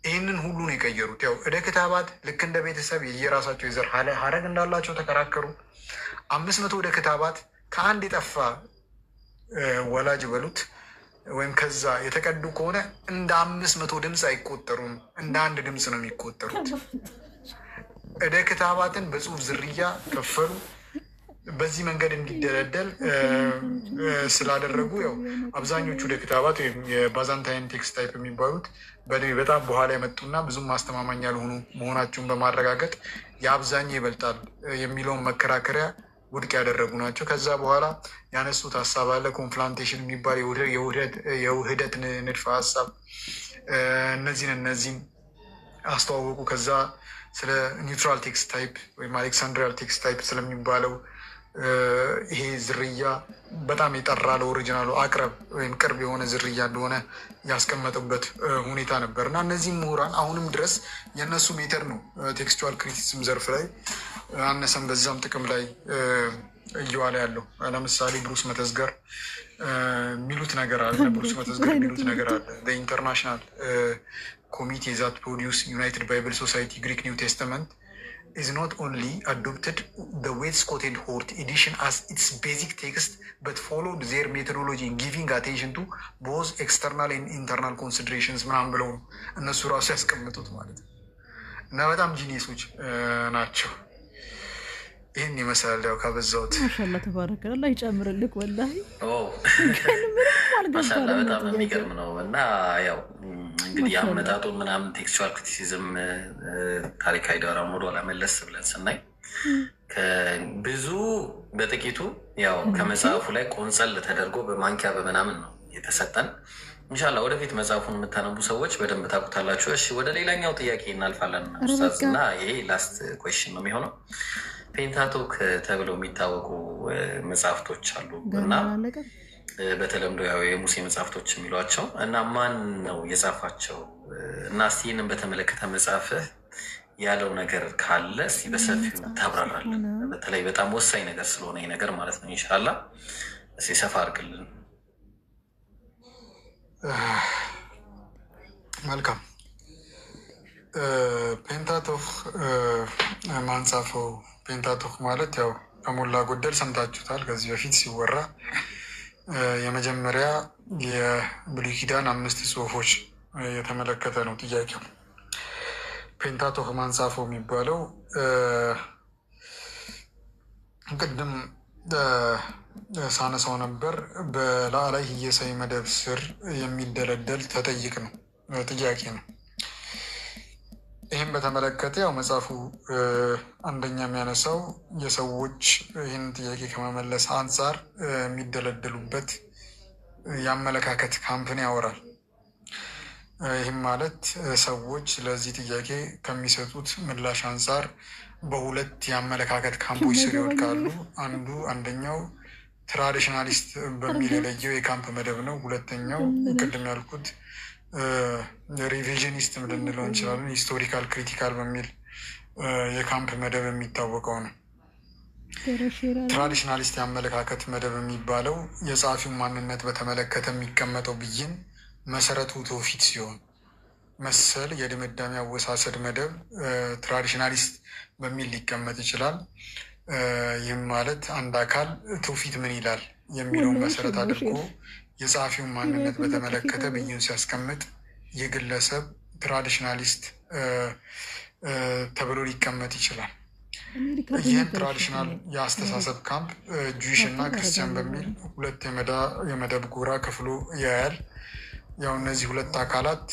ይህንን ሁሉ ነው የቀየሩት። ያው እደ ክታባት ልክ እንደ ቤተሰብ የየራሳቸው የዘር ሀረግ እንዳላቸው ተከራከሩ። 500 እደ ክታባት ከአንድ የጠፋ ወላጅ በሉት ወይም ከዛ የተቀዱ ከሆነ እንደ 500 ድምፅ አይቆጠሩም፣ እንደ አንድ ድምፅ ነው የሚቆጠሩት። እደ ክታባትን በጽሁፍ ዝርያ ከፈሉ። በዚህ መንገድ እንዲደለደል ስላደረጉ ያው አብዛኞቹ እደ ክታባት ወይም የባዛንታይን ቴክስት ታይፕ የሚባሉት በጣም በኋላ የመጡና ብዙም ማስተማማኝ ያልሆኑ መሆናቸውን በማረጋገጥ የአብዛኛው ይበልጣል የሚለውን መከራከሪያ ውድቅ ያደረጉ ናቸው። ከዛ በኋላ ያነሱት ሀሳብ አለ ኮንፍላንቴሽን የሚባል የውህደት ንድፈ ሀሳብ። እነዚህን አስተዋወቁ። ከዛ ስለ ኒውትራል ቴክስት ታይፕ ወይም አሌክሳንድሪያል ቴክስት ታይፕ ስለሚባለው ይሄ ዝርያ በጣም የጠራ ለኦሪጂናሉ አቅረብ ወይም ቅርብ የሆነ ዝርያ እንደሆነ ያስቀመጡበት ሁኔታ ነበር እና እነዚህም ምሁራን አሁንም ድረስ የእነሱ ሜተድ ነው ቴክስቹዋል ክሪቲሲዝም ዘርፍ ላይ አነሰም በዛም ጥቅም ላይ እየዋለ ያለው። ለምሳሌ ብሩስ መተዝገር የሚሉት ነገር አለ። ብሩስ መተዝገር የሚሉት ነገር አለ። ኢንተርናሽናል ኮሚቴ ዛት ፕሮዲውስ ዩናይትድ ባይብል ሶሳይቲ ግሪክ ኒው ቴስተመንት is not only adopted the Westcott and Hort edition as its basic text, but followed their methodology in giving attention to both external and internal considerations ምናምን ብለው ነው እነሱ ራሱ ያስቀምጡት ማለት ነው። እና በጣም ጂኒሶች ናቸው። ይህን ይመስላል። ያው ካበዛሁት ማሻላ ተባረከላ ይጨምርልክ። ወላሂ ማሻላ በጣም የሚገርም ነው። እና ያው እንግዲህ አመጣጡ ምናምን ቴክስቹዋል ክሪቲሲዝም ታሪካዊ ዳራውን ወደኋላ መለስ ብለን ስናይ ብዙ በጥቂቱ ያው ከመጽሐፉ ላይ ቆንጸል ተደርጎ በማንኪያ በምናምን ነው የተሰጠን። ኢንሻላህ ወደፊት መጽሐፉን የምታነቡ ሰዎች በደንብ ታውቁታላችሁ። እሺ ወደ ሌላኛው ጥያቄ እናልፋለን ኡስታዝ፣ እና ይሄ ላስት ኩዌስችን ነው የሚሆነው። ፔንታቶክ ተብለው የሚታወቁ መጽሐፍቶች አሉ እና በተለምዶ ያው የሙሴ መጽሐፍቶች የሚሏቸው እና ማን ነው የጻፋቸው? እና እስቲ ይህንን በተመለከተ መጽሐፍህ ያለው ነገር ካለ እስቲ በሰፊው ታብራራለን። በተለይ በጣም ወሳኝ ነገር ስለሆነ ይህ ነገር ማለት ነው። ኢንሻላህ እስቲ ሰፋ አድርግልን። መልካም። ፔንታቶክ ማን ጻፈው? ፔንታቶክ ማለት ያው ከሞላ ጎደል ሰምታችሁታል ከዚህ በፊት ሲወራ። የመጀመሪያ የብሉይ ኪዳን 5 ጽሑፎች የተመለከተ ነው ጥያቄው። ፔንታቶክ ማን ጻፈው የሚባለው ቅድም ሳነሳው ነበር። በላዕላይ ህየሳይ መደብ ስር የሚደለደል ተጠይቅ ነው ጥያቄ ነው። ይህም በተመለከተ ያው መጽሐፉ አንደኛ የሚያነሳው የሰዎች ይህን ጥያቄ ከመመለስ አንጻር የሚደለደሉበት የአመለካከት ካምፕን ያወራል። ይህም ማለት ሰዎች ለዚህ ጥያቄ ከሚሰጡት ምላሽ አንጻር በሁለት የአመለካከት ካምፖች ስር ይወድቃሉ። አንደኛው ትራዲሽናሊስት በሚል የለየው የካምፕ መደብ ነው። ሁለተኛው ቅድም ያልኩት ሪቪዥኒስት ልንለው እንችላለን፣ ሂስቶሪካል ክሪቲካል በሚል የካምፕ መደብ የሚታወቀው ነው። ትራዲሽናሊስት የአመለካከት መደብ የሚባለው የጸሐፊውን ማንነት በተመለከተ የሚቀመጠው ብይን መሰረቱ ትውፊት ሲሆን መሰል የድምዳሜ አወሳሰድ መደብ ትራዲሽናሊስት በሚል ሊቀመጥ ይችላል። ይህም ማለት አንድ አካል ትውፊት ምን ይላል የሚለውን መሰረት አድርጎ የጸሐፊውን ማንነት በተመለከተ ብይን ሲያስቀምጥ የግለሰብ ትራዲሽናሊስት ተብሎ ሊቀመጥ ይችላል። ይህን ትራዲሽናል የአስተሳሰብ ካምፕ ጁዊሽ እና ክርስቲያን በሚል ሁለት የመደብ ጎራ ክፍሎ ያያል። ያው እነዚህ ሁለት አካላት